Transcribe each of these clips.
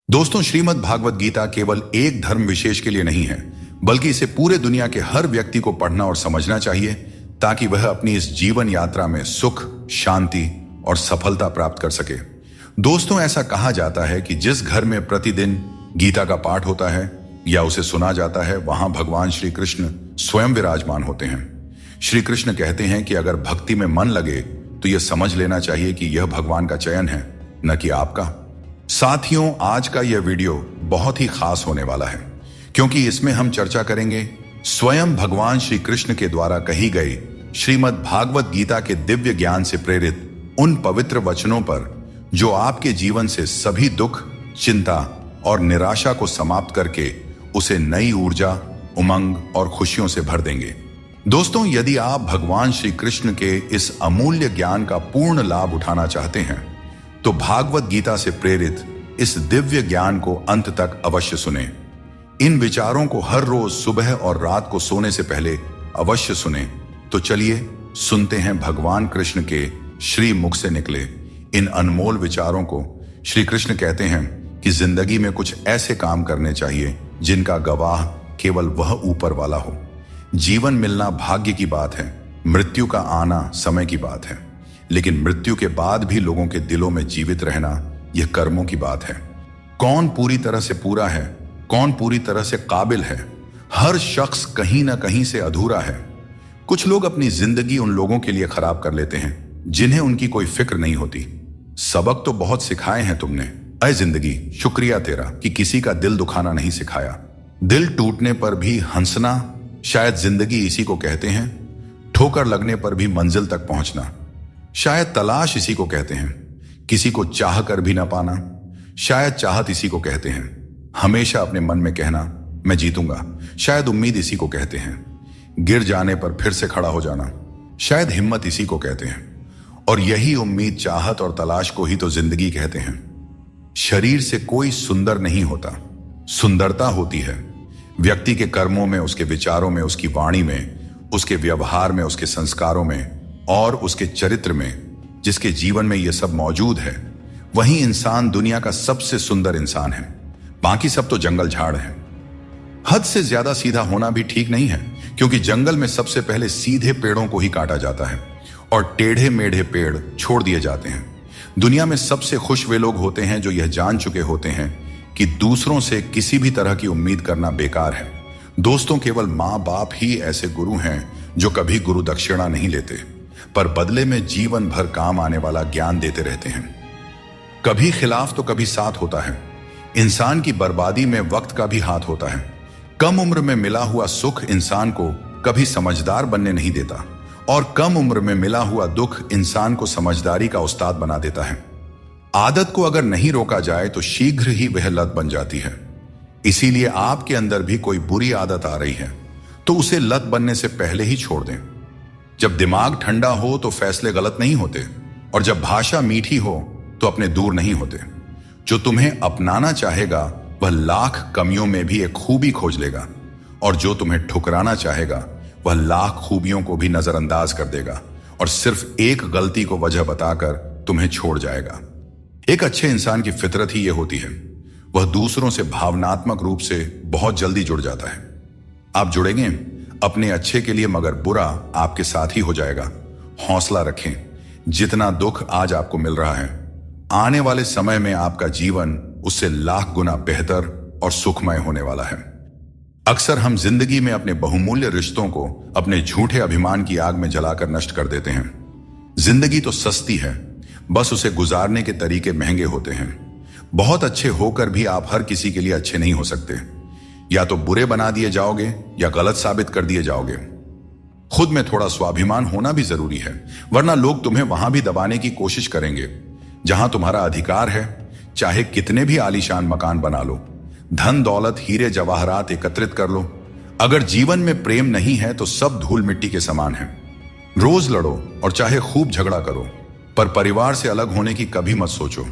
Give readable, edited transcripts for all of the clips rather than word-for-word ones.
दोस्तों, श्रीमद् भागवत गीता केवल एक धर्म विशेष के लिए नहीं है, बल्कि इसे पूरे दुनिया के हर व्यक्ति को पढ़ना और समझना चाहिए ताकि वह अपनी इस जीवन यात्रा में सुख, शांति और सफलता प्राप्त कर सके। दोस्तों, ऐसा कहा जाता है कि जिस घर में प्रतिदिन गीता का पाठ होता है या उसे सुना जाता है, वहां भगवान श्री कृष्ण स्वयं विराजमान होते हैं। श्री कृष्ण कहते हैं कि अगर भक्ति में मन लगे तो यह समझ लेना चाहिए कि यह भगवान का चयन है, न कि आपका। साथियों, आज का यह वीडियो बहुत ही खास होने वाला है क्योंकि इसमें हम चर्चा करेंगे स्वयं भगवान श्री कृष्ण के द्वारा कही गई श्रीमद् भागवत गीता के दिव्य ज्ञान से प्रेरित उन पवित्र वचनों पर जो आपके जीवन से सभी दुख, चिंता और निराशा को समाप्त करके उसे नई ऊर्जा, उमंग और खुशियों से भर देंगे। दोस्तों, यदि आप भगवान श्री कृष्ण के इस अमूल्य ज्ञान का पूर्ण लाभ उठाना चाहते हैं तो भागवत गीता से प्रेरित इस दिव्य ज्ञान को अंत तक अवश्य सुने। इन विचारों को हर रोज सुबह और रात को सोने से पहले अवश्य सुने। तो चलिए सुनते हैं भगवान कृष्ण के श्री मुख से निकले इन अनमोल विचारों को। श्री कृष्ण कहते हैं कि जिंदगी में कुछ ऐसे काम करने चाहिए जिनका गवाह केवल वह ऊपर वाला हो। जीवन मिलना भाग्य की बात है, मृत्यु का आना समय की बात है, लेकिन मृत्यु के बाद भी लोगों के दिलों में जीवित रहना यह कर्मों की बात है। कौन पूरी तरह से पूरा है, कौन पूरी तरह से काबिल है, हर शख्स कहीं ना कहीं से अधूरा है। कुछ लोग अपनी जिंदगी उन लोगों के लिए खराब कर लेते हैं जिन्हें उनकी कोई फिक्र नहीं होती। सबक तो बहुत सिखाए हैं तुमने, अय जिंदगी, शुक्रिया तेरा कि किसी का दिल दुखाना नहीं सिखाया। दिल टूटने पर भी हंसना, शायद जिंदगी इसी को कहते हैं। ठोकर लगने पर भी मंजिल तक पहुंचना, शायद तलाश इसी को कहते हैं। किसी को चाह कर भी ना पाना, शायद चाहत इसी को कहते हैं। हमेशा अपने मन में कहना मैं जीतूंगा, शायद उम्मीद इसी को कहते हैं। गिर जाने पर फिर से खड़ा हो जाना, शायद हिम्मत इसी को कहते हैं। और यही उम्मीद, चाहत और तलाश को ही तो जिंदगी कहते हैं। शरीर से कोई सुंदर नहीं होता, सुंदरता होती है व्यक्ति के कर्मों में, उसके विचारों में, उसकी वाणी में, उसके व्यवहार में, उसके संस्कारों में और उसके चरित्र में। जिसके जीवन में यह सब मौजूद है वही इंसान दुनिया का सबसे सुंदर इंसान है। बाकी सब तो जंगल झाड़ है। हद से ज्यादा सीधा होना भी ठीक नहीं है क्योंकि जंगल में सबसे पहले सीधे पेड़ों को ही काटा जाता है और टेढ़े मेढ़े पेड़ छोड़ दिए जाते हैं। दुनिया में सबसे खुश वे लोग होते हैं जो यह जान चुके होते हैं कि दूसरों से किसी भी तरह की उम्मीद करना बेकार है। दोस्तों, केवल माँ बाप ही ऐसे गुरु हैं जो कभी गुरु दक्षिणा नहीं लेते, पर बदले में जीवन भर काम आने वाला ज्ञान देते रहते हैं। कभी खिलाफ तो कभी साथ होता है। इंसान की बर्बादी में वक्त का भी हाथ होता है। कम उम्र में मिला हुआ सुख इंसान को कभी समझदार बनने नहीं देता और कम उम्र में मिला हुआ दुख इंसान को समझदारी का उस्ताद बना देता है। आदत को अगर नहीं रोका जाए तो शीघ्र ही वह लत बन जाती है। इसीलिए आपके अंदर भी कोई बुरी आदत आ रही है तो उसे लत बनने से पहले ही छोड़ दें। जब दिमाग ठंडा हो तो फैसले गलत नहीं होते और जब भाषा मीठी हो तो अपने दूर नहीं होते। जो तुम्हें अपनाना चाहेगा वह लाख कमियों में भी एक खूबी खोज लेगा और जो तुम्हें ठुकराना चाहेगा वह लाख खूबियों को भी नजरअंदाज कर देगा और सिर्फ एक गलती को वजह बताकर तुम्हें छोड़ जाएगा। एक अच्छे इंसान की फितरत ही यह होती है, वह दूसरों से भावनात्मक रूप से बहुत जल्दी जुड़ जाता है। आप जुड़ेंगे अपने अच्छे के लिए, मगर बुरा आपके साथ ही हो जाएगा। हौसला रखें। जितना दुख आज आपको मिल रहा है, आने वाले समय में आपका जीवन उससे लाख गुना बेहतर और सुखमय होने वाला है। अक्सर हम जिंदगी में अपने बहुमूल्य रिश्तों को अपने झूठे अभिमान की आग में जलाकर नष्ट कर देते हैं। जिंदगी तो सस्ती है, बस उसे गुजारने के तरीके महंगे होते हैं। बहुत अच्छे होकर भी आप हर किसी के लिए अच्छे नहीं हो सकते। या तो बुरे बना दिए जाओगे या गलत साबित कर दिए जाओगे। खुद में थोड़ा स्वाभिमान होना भी जरूरी है, वरना लोग तुम्हें वहां भी दबाने की कोशिश करेंगे जहां तुम्हारा अधिकार है। चाहे कितने भी आलीशान मकान बना लो, धन दौलत, हीरे जवाहरात एकत्रित कर लो, अगर जीवन में प्रेम नहीं है तो सब धूल मिट्टी के समान है। रोज लड़ो और चाहे खूब झगड़ा करो, पर परिवार से अलग होने की कभी मत सोचो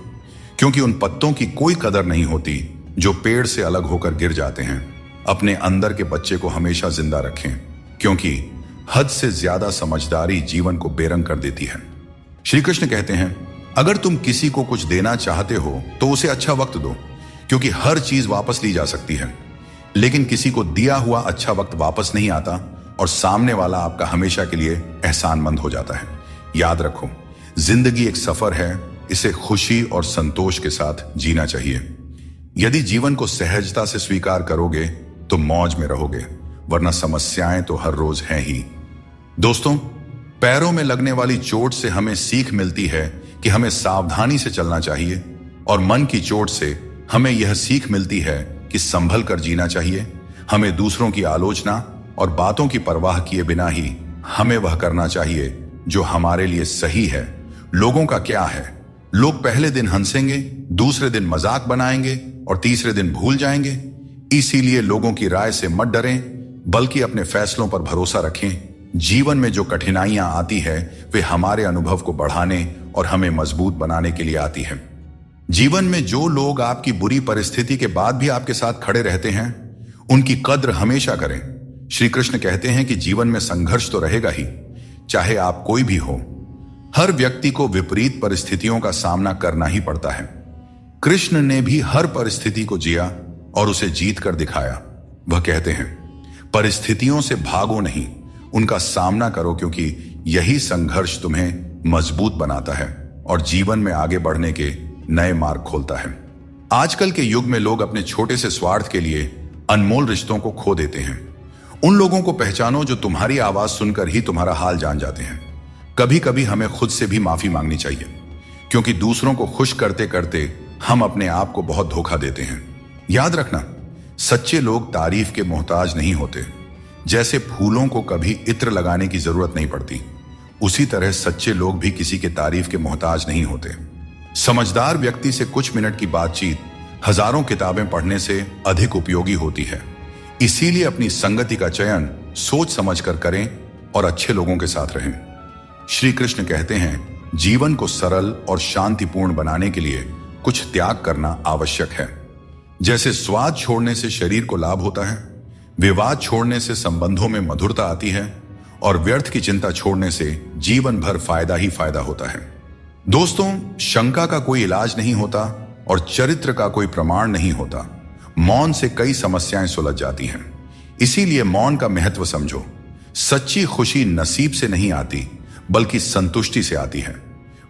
क्योंकि उन पत्तों की कोई कदर नहीं होती जो पेड़ से अलग होकर गिर जाते हैं। अपने अंदर के बच्चे को हमेशा जिंदा रखें क्योंकि हद से ज्यादा समझदारी जीवन को बेरंग कर देती है। श्री कृष्ण कहते हैं, अगर तुम किसी को कुछ देना चाहते हो तो उसे अच्छा वक्त दो क्योंकि हर चीज वापस ली जा सकती है, लेकिन किसी को दिया हुआ अच्छा वक्त वापस नहीं आता और सामने वाला आपका हमेशा के लिए एहसानमंद हो जाता है। याद रखो, जिंदगी एक सफर है, इसे खुशी और संतोष के साथ जीना चाहिए। यदि जीवन को सहजता से स्वीकार करोगे तो मौज में रहोगे, वरना समस्याएं तो हर रोज हैं ही। दोस्तों, पैरों में लगने वाली चोट से हमें सीख मिलती है कि हमें सावधानी से चलना चाहिए, और मन की चोट से हमें यह सीख मिलती है कि संभल कर जीना चाहिए। हमें दूसरों की आलोचना और बातों की परवाह किए बिना ही हमें वह करना चाहिए जो हमारे लिए सही है। लोगों का क्या है, लोग पहले दिन हंसेंगे, दूसरे दिन मजाक बनाएंगे और तीसरे दिन भूल जाएंगे। इसीलिए लोगों की राय से मत डरें, बल्कि अपने फैसलों पर भरोसा रखें। जीवन में जो कठिनाइयां आती है वे हमारे अनुभव को बढ़ाने और हमें मजबूत बनाने के लिए आती है। जीवन में जो लोग आपकी बुरी परिस्थिति के बाद भी आपके साथ खड़े रहते हैं, उनकी कद्र हमेशा करें। श्री कृष्ण कहते हैं कि जीवन में संघर्ष तो रहेगा ही, चाहे आप कोई भी हो। हर व्यक्ति को विपरीत परिस्थितियों का सामना करना ही पड़ता है। कृष्ण ने भी हर परिस्थिति को जिया और उसे जीत कर दिखाया। वह कहते हैं, परिस्थितियों से भागो नहीं, उनका सामना करो, क्योंकि यही संघर्ष तुम्हें मजबूत बनाता है और जीवन में आगे बढ़ने के नए मार्ग खोलता है। आजकल के युग में लोग अपने छोटे से स्वार्थ के लिए अनमोल रिश्तों को खो देते हैं। उन लोगों को पहचानो जो तुम्हारी आवाज सुनकर ही तुम्हारा हाल जान जाते हैं। कभी कभी हमें खुद से भी माफी मांगनी चाहिए, क्योंकि दूसरों को खुश करते करते हम अपने आप को बहुत धोखा देते हैं। याद रखना, सच्चे लोग तारीफ के मोहताज नहीं होते। जैसे फूलों को कभी इत्र लगाने की जरूरत नहीं पड़ती, उसी तरह सच्चे लोग भी किसी के तारीफ के मोहताज नहीं होते। समझदार व्यक्ति से कुछ मिनट की बातचीत हजारों किताबें पढ़ने से अधिक उपयोगी होती है। इसीलिए अपनी संगति का चयन सोच समझकर करें और अच्छे लोगों के साथ रहें। श्री कृष्ण कहते हैं, जीवन को सरल और शांतिपूर्ण बनाने के लिए कुछ त्याग करना आवश्यक है। जैसे स्वाद छोड़ने से शरीर को लाभ होता है, विवाद छोड़ने से संबंधों में मधुरता आती है, और व्यर्थ की चिंता छोड़ने से जीवन भर फायदा ही फायदा होता है। दोस्तों, शंका का कोई इलाज नहीं होता और चरित्र का कोई प्रमाण नहीं होता। मौन से कई समस्याएं सुलझ जाती हैं। इसीलिए मौन का महत्व समझो। सच्ची खुशी नसीब से नहीं आती, बल्कि संतुष्टि से आती है।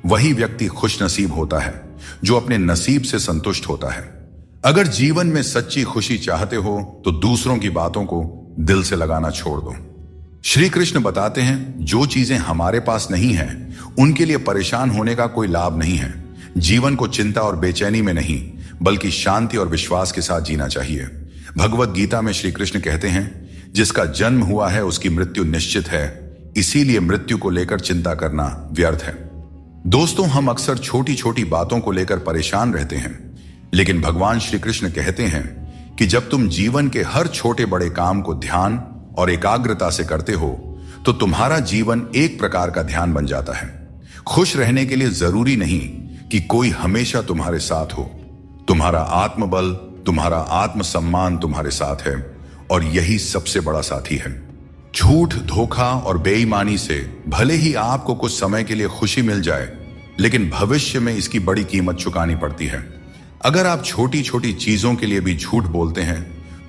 वही व्यक्ति खुश नसीब होता है जो अपने नसीब से संतुष्ट होता है। अगर जीवन में सच्ची खुशी चाहते हो तो दूसरों की बातों को दिल से लगाना छोड़ दो। श्री कृष्ण बताते हैं, जो चीजें हमारे पास नहीं हैं, उनके लिए परेशान होने का कोई लाभ नहीं है। जीवन को चिंता और बेचैनी में नहीं, बल्कि शांति और विश्वास के साथ जीना चाहिए। भगवत गीता में श्री कृष्ण कहते हैं, जिसका जन्म हुआ है उसकी मृत्यु निश्चित है, इसीलिए मृत्यु को लेकर चिंता करना व्यर्थ है। दोस्तों, हम अक्सर छोटी छोटी बातों को लेकर परेशान रहते हैं, लेकिन भगवान श्री कृष्ण कहते हैं कि जब तुम जीवन के हर छोटे बड़े काम को ध्यान और एकाग्रता से करते हो तो तुम्हारा जीवन एक प्रकार का ध्यान बन जाता है। खुश रहने के लिए जरूरी नहीं कि कोई हमेशा तुम्हारे साथ हो। तुम्हारा आत्मबल, तुम्हारा आत्मसम्मान तुम्हारे साथ है, और यही सबसे बड़ा साथी है। झूठ, धोखा और बेईमानी से भले ही आपको कुछ समय के लिए खुशी मिल जाए, लेकिन भविष्य में इसकी बड़ी कीमत चुकानी पड़ती है। अगर आप छोटी छोटी चीजों के लिए भी झूठ बोलते हैं,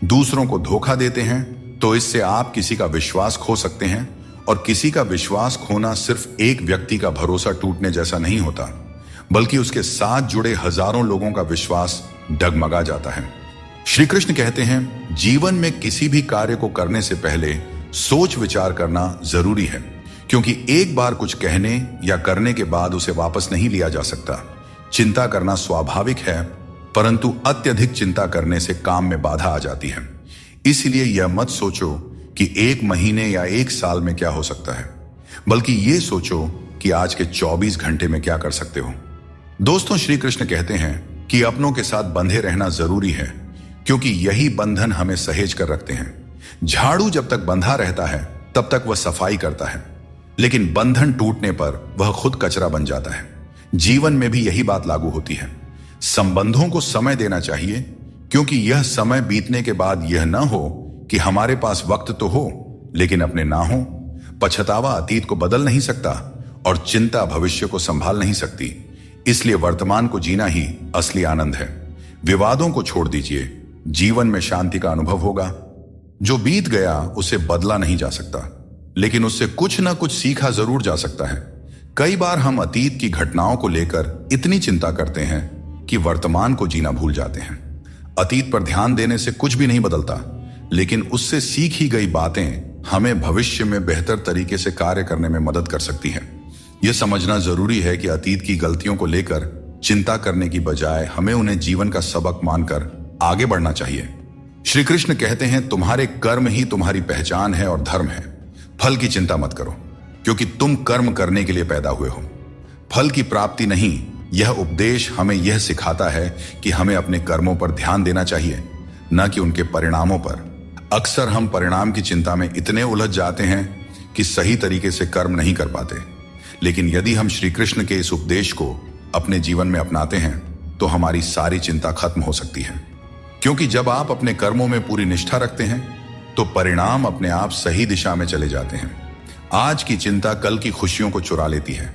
दूसरों को धोखा देते हैं, तो इससे आप किसी का विश्वास खो सकते हैं। और किसी का विश्वास खोना सिर्फ एक व्यक्ति का भरोसा टूटने जैसा नहीं होता, बल्कि उसके साथ जुड़े हजारों लोगों का विश्वास डगमगा जाता है। श्री कृष्ण कहते हैं, जीवन में किसी भी कार्य को करने से पहले सोच विचार करना जरूरी है, क्योंकि एक बार कुछ कहने या करने के बाद उसे वापस नहीं लिया जा सकता। चिंता करना स्वाभाविक है, परंतु अत्यधिक चिंता करने से काम में बाधा आ जाती है। इसलिए यह मत सोचो कि एक महीने या एक साल में क्या हो सकता है, बल्कि ये सोचो कि आज के 24 घंटे में क्या कर सकते हो। दोस्तों, श्री कृष्ण कहते हैं कि अपनों के साथ बंधे रहना जरूरी है, क्योंकि यही बंधन हमें सहेज कर रखते हैं। झाड़ू जब तक बंधा रहता है तब तक वह सफाई करता है, लेकिन बंधन टूटने पर वह खुद कचरा बन जाता है। जीवन में भी यही बात लागू होती है। संबंधों को समय देना चाहिए, क्योंकि यह समय बीतने के बाद यह न हो कि हमारे पास वक्त तो हो लेकिन अपने ना हो। पछतावा अतीत को बदल नहीं सकता और चिंता भविष्य को संभाल नहीं सकती। इसलिए वर्तमान को जीना ही असली आनंद है। विवादों को छोड़ दीजिए, जीवन में शांति का अनुभव होगा। जो बीत गया उसे बदला नहीं जा सकता, लेकिन उससे कुछ ना कुछ सीखा जरूर जा सकता है। कई बार हम अतीत की घटनाओं को लेकर इतनी चिंता करते हैं कि वर्तमान को जीना भूल जाते हैं। अतीत पर ध्यान देने से कुछ भी नहीं बदलता, लेकिन उससे सीखी गई बातें हमें भविष्य में बेहतर तरीके से कार्य करने में मदद कर सकती हैं। यह समझना जरूरी है कि अतीत की गलतियों को लेकर चिंता करने की बजाय हमें उन्हें जीवन का सबक मानकर आगे बढ़ना चाहिए। श्री कृष्ण कहते हैं, तुम्हारे कर्म ही तुम्हारी पहचान है और धर्म है। फल की चिंता मत करो, क्योंकि तुम कर्म करने के लिए पैदा हुए हो, फल की प्राप्ति नहीं। यह उपदेश हमें यह सिखाता है कि हमें अपने कर्मों पर ध्यान देना चाहिए, न कि उनके परिणामों पर। अक्सर हम परिणाम की चिंता में इतने उलझ जाते हैं कि सही तरीके से कर्म नहीं कर पाते। लेकिन यदि हम श्री कृष्ण के इस उपदेश को अपने जीवन में अपनाते हैं तो हमारी सारी चिंता खत्म हो सकती है। क्योंकि जब आप अपने कर्मों में पूरी निष्ठा रखते हैं तो परिणाम अपने आप सही दिशा में चले जाते हैं। आज की चिंता कल की खुशियों को चुरा लेती है।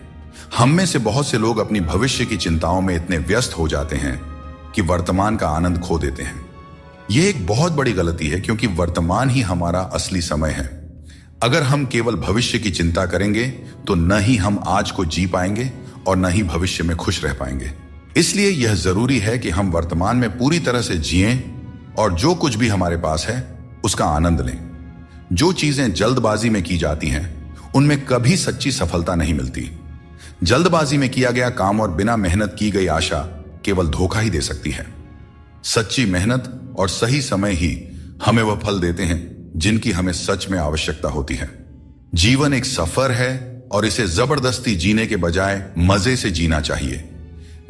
हम में से बहुत से लोग अपनी भविष्य की चिंताओं में इतने व्यस्त हो जाते हैं कि वर्तमान का आनंद खो देते हैं। यह एक बहुत बड़ी गलती है, क्योंकि वर्तमान ही हमारा असली समय है। अगर हम केवल भविष्य की चिंता करेंगे तो न ही हम आज को जी पाएंगे और न ही भविष्य में खुश रह पाएंगे। इसलिए यह जरूरी है कि हम वर्तमान में पूरी तरह से जिएं और जो कुछ भी हमारे पास है उसका आनंद लें। जो चीजें जल्दबाजी में की जाती हैं उनमें कभी सच्ची सफलता नहीं मिलती। जल्दबाजी में किया गया काम और बिना मेहनत की गई आशा केवल धोखा ही दे सकती है। सच्ची मेहनत और सही समय ही हमें वह फल देते हैं जिनकी हमें सच में आवश्यकता होती है। जीवन एक सफर है और इसे जबरदस्ती जीने के बजाय मजे से जीना चाहिए।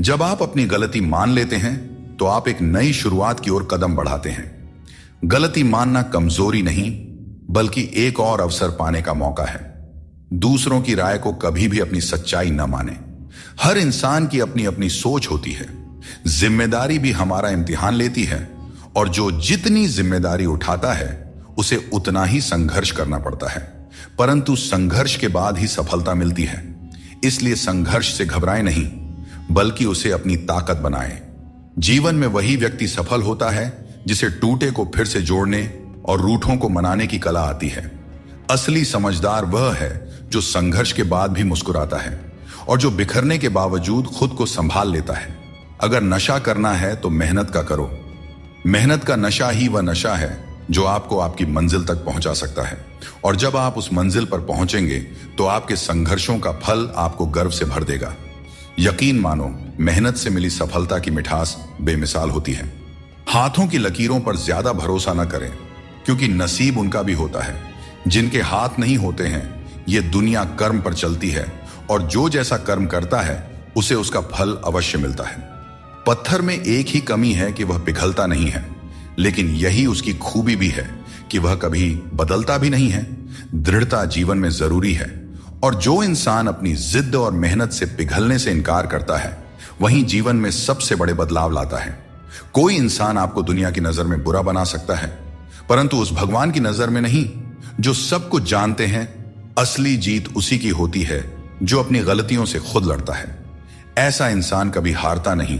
जब आप अपनी गलती मान लेते हैं तो आप एक नई शुरुआत की ओर कदम बढ़ाते हैं। गलती मानना कमजोरी नहीं, बल्कि एक और अवसर पाने का मौका है। दूसरों की राय को कभी भी अपनी सच्चाई न माने। हर इंसान की अपनी अपनी सोच होती है। जिम्मेदारी भी हमारा इम्तिहान लेती है, और जो जितनी जिम्मेदारी उठाता है उसे उतना ही संघर्ष करना पड़ता है। परंतु संघर्ष के बाद ही सफलता मिलती है। इसलिए संघर्ष से घबराएं नहीं, बल्कि उसे अपनी ताकत बनाएं। जीवन में वही व्यक्ति सफल होता है जिसे टूटे को फिर से जोड़ने और रूठों को मनाने की कला आती है। असली समझदार वह है जो संघर्ष के बाद भी मुस्कुराता है और जो बिखरने के बावजूद खुद को संभाल लेता है। अगर नशा करना है तो मेहनत का करो। मेहनत का नशा ही वह नशा है जो आपको आपकी मंजिल तक पहुंचा सकता है। और जब आप उस मंजिल पर पहुंचेंगे तो आपके संघर्षों का फल आपको गर्व से भर देगा। यकीन मानो, मेहनत से मिली सफलता की मिठास बेमिसाल होती है। हाथों की लकीरों पर ज्यादा भरोसा न करें, क्योंकि नसीब उनका भी होता है जिनके हाथ नहीं होते हैं। ये दुनिया कर्म पर चलती है, और जो जैसा कर्म करता है उसे उसका फल अवश्य मिलता है। पत्थर में एक ही कमी है कि वह पिघलता नहीं है, लेकिन यही उसकी खूबी भी है कि वह कभी बदलता भी नहीं है। दृढ़ता जीवन में जरूरी है, और जो इंसान अपनी जिद और मेहनत से पिघलने से इनकार करता है वहीं जीवन में सबसे बड़े बदलाव लाता है। कोई इंसान आपको दुनिया की नजर में बुरा बना सकता है, परंतु उस भगवान की नजर में नहीं जो सब कुछ जानते हैं। असली जीत उसी की होती है जो अपनी गलतियों से खुद लड़ता है। ऐसा इंसान कभी हारता नहीं,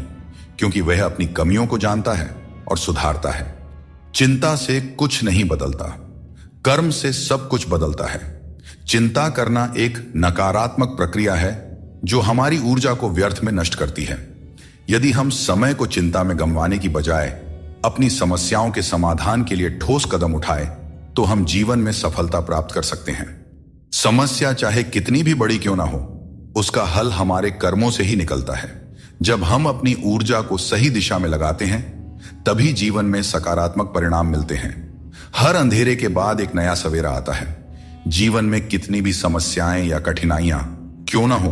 क्योंकि वह अपनी कमियों को जानता है और सुधारता है। चिंता से कुछ नहीं बदलता, कर्म से सब कुछ बदलता है। चिंता करना एक नकारात्मक प्रक्रिया है जो हमारी ऊर्जा को व्यर्थ में नष्ट करती है। यदि हम समय को चिंता में गंवाने की बजाय अपनी समस्याओं के समाधान के लिए ठोस कदम उठाए तो हम जीवन में सफलता प्राप्त कर सकते हैं। समस्या चाहे कितनी भी बड़ी क्यों ना हो, उसका हल हमारे कर्मों से ही निकलता है। जब हम अपनी ऊर्जा को सही दिशा में लगाते हैं तभी जीवन में सकारात्मक परिणाम मिलते हैं। हर अंधेरे के बाद एक नया सवेरा आता है। जीवन में कितनी भी समस्याएं या कठिनाइयां क्यों ना हो,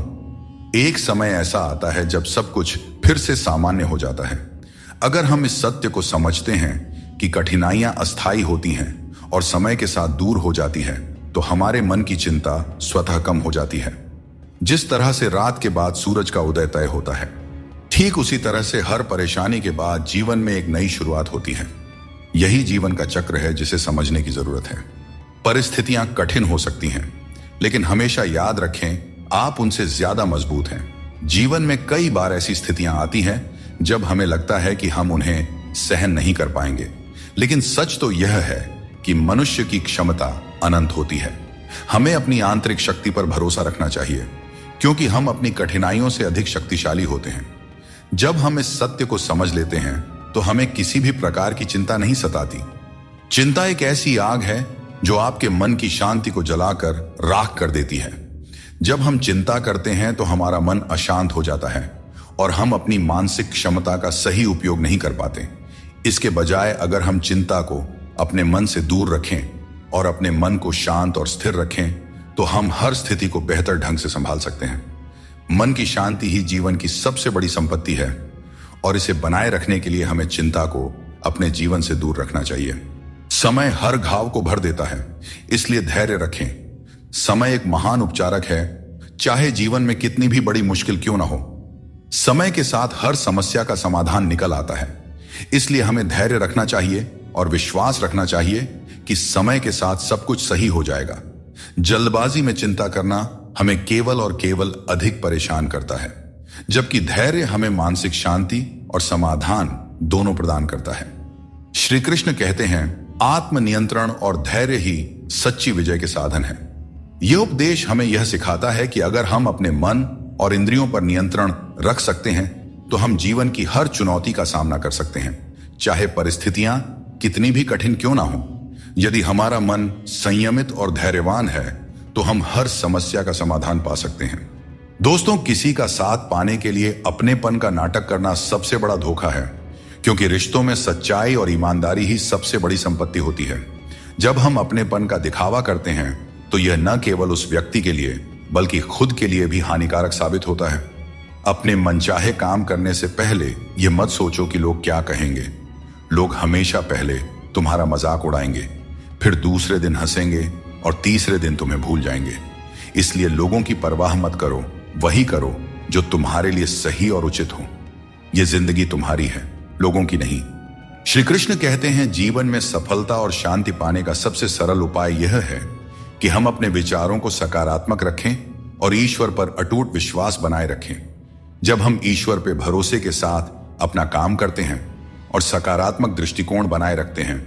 एक समय ऐसा आता है जब सब कुछ फिर से सामान्य हो जाता है। अगर हम इस सत्य को समझते हैं कि कठिनाइयां अस्थायी होती हैं और समय के साथ दूर हो जाती है, तो हमारे मन की चिंता स्वतः कम हो जाती है। जिस तरह से रात के बाद सूरज का उदय तय होता है, ठीक उसी तरह से हर परेशानी के बाद जीवन में एक नई शुरुआत होती है। यही जीवन का चक्र है जिसे समझने की जरूरत है। परिस्थितियां कठिन हो सकती हैं, लेकिन हमेशा याद रखें आप उनसे ज्यादा मजबूत हैं। जीवन में कई बार ऐसी स्थितियां आती हैं जब हमें लगता है कि हम उन्हें सहन नहीं कर पाएंगे। लेकिन सच तो यह है कि मनुष्य की क्षमता अनंत होती है। हमें अपनी आंतरिक शक्ति पर भरोसा रखना चाहिए, क्योंकि हम अपनी कठिनाइयों से अधिक शक्तिशाली होते हैं। जब हम इस सत्य को समझ लेते हैं तो हमें किसी भी प्रकार की चिंता नहीं सताती। चिंता एक ऐसी आग है जो आपके मन की शांति को जलाकर राख कर देती है। जब हम चिंता करते हैं तो हमारा मन अशांत हो जाता है और हम अपनी मानसिक क्षमता का सही उपयोग नहीं कर पाते। इसके बजाय अगर हम चिंता को अपने मन से दूर रखें और अपने मन को शांत और स्थिर रखें तो हम हर स्थिति को बेहतर ढंग से संभाल सकते हैं। मन की शांति ही जीवन की सबसे बड़ी संपत्ति है और इसे बनाए रखने के लिए हमें चिंता को अपने जीवन से दूर रखना चाहिए। समय हर घाव को भर देता है, इसलिए धैर्य रखें। समय एक महान उपचारक है, चाहे जीवन में कितनी भी बड़ी मुश्किल क्यों ना हो। समय के साथ हर समस्या का समाधान निकल आता है, इसलिए हमें धैर्य रखना चाहिए और विश्वास रखना चाहिए कि समय के साथ सब कुछ सही हो जाएगा। जल्दबाजी में चिंता करना हमें केवल और केवल अधिक परेशान करता है, जबकि धैर्य हमें मानसिक शांति और समाधान दोनों प्रदान करता है। श्री कृष्ण कहते हैं, आत्मनियंत्रण और धैर्य ही सच्ची विजय के साधन है। यह उपदेश हमें यह सिखाता है कि अगर हम अपने मन और इंद्रियों पर नियंत्रण रख सकते हैं तो हम जीवन की हर चुनौती का सामना कर सकते हैं, चाहे परिस्थितियां कितनी भी कठिन क्यों ना हो। यदि हमारा मन संयमित और धैर्यवान है तो हम हर समस्या का समाधान पा सकते हैं। दोस्तों, किसी का साथ पाने के लिए अपनेपन का नाटक करना सबसे बड़ा धोखा है, क्योंकि रिश्तों में सच्चाई और ईमानदारी ही सबसे बड़ी संपत्ति होती है। जब हम अपनेपन का दिखावा करते हैं तो यह न केवल उस व्यक्ति के लिए बल्कि खुद के लिए भी हानिकारक साबित होता है। अपने मनचाहे काम करने से पहले यह मत सोचो कि लोग क्या कहेंगे। लोग हमेशा पहले तुम्हारा मजाक उड़ाएंगे, फिर दूसरे दिन हंसेंगे और तीसरे दिन तुम्हें भूल जाएंगे। इसलिए लोगों की परवाह मत करो, वही करो जो तुम्हारे लिए सही और उचित हो। यह जिंदगी तुम्हारी है, लोगों की नहीं। श्री कृष्ण कहते हैं, जीवन में सफलता और शांति पाने का सबसे सरल उपाय यह है कि हम अपने विचारों को सकारात्मक रखें और ईश्वर पर अटूट विश्वास बनाए रखें। जब हम ईश्वर पर भरोसे के साथ अपना काम करते हैं और सकारात्मक दृष्टिकोण बनाए रखते हैं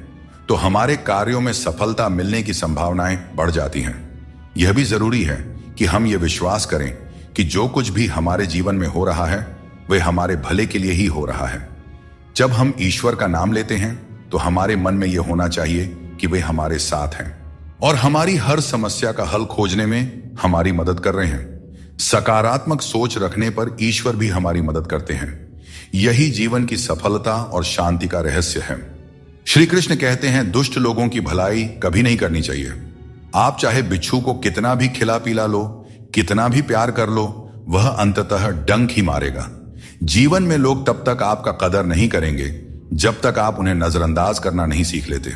तो हमारे कार्यों में सफलता मिलने की संभावनाएं बढ़ जाती हैं। यह भी जरूरी है कि हम ये विश्वास करें कि जो कुछ भी हमारे जीवन में हो रहा है वह हमारे भले के लिए ही हो रहा है। जब हम ईश्वर का नाम लेते हैं तो हमारे मन में यह होना चाहिए कि वे हमारे साथ हैं और हमारी हर समस्या का हल खोजने में हमारी मदद कर रहे हैं। सकारात्मक सोच रखने पर ईश्वर भी हमारी मदद करते हैं। यही जीवन की सफलता और शांति का रहस्य है। श्री कृष्ण कहते हैं, दुष्ट लोगों की भलाई कभी नहीं करनी चाहिए। आप चाहे बिच्छू को कितना भी खिला पिला लो, कितना भी प्यार कर लो, वह अंततः डंक ही मारेगा। जीवन में लोग तब तक आपका कदर नहीं करेंगे जब तक आप उन्हें नजरअंदाज करना नहीं सीख लेते।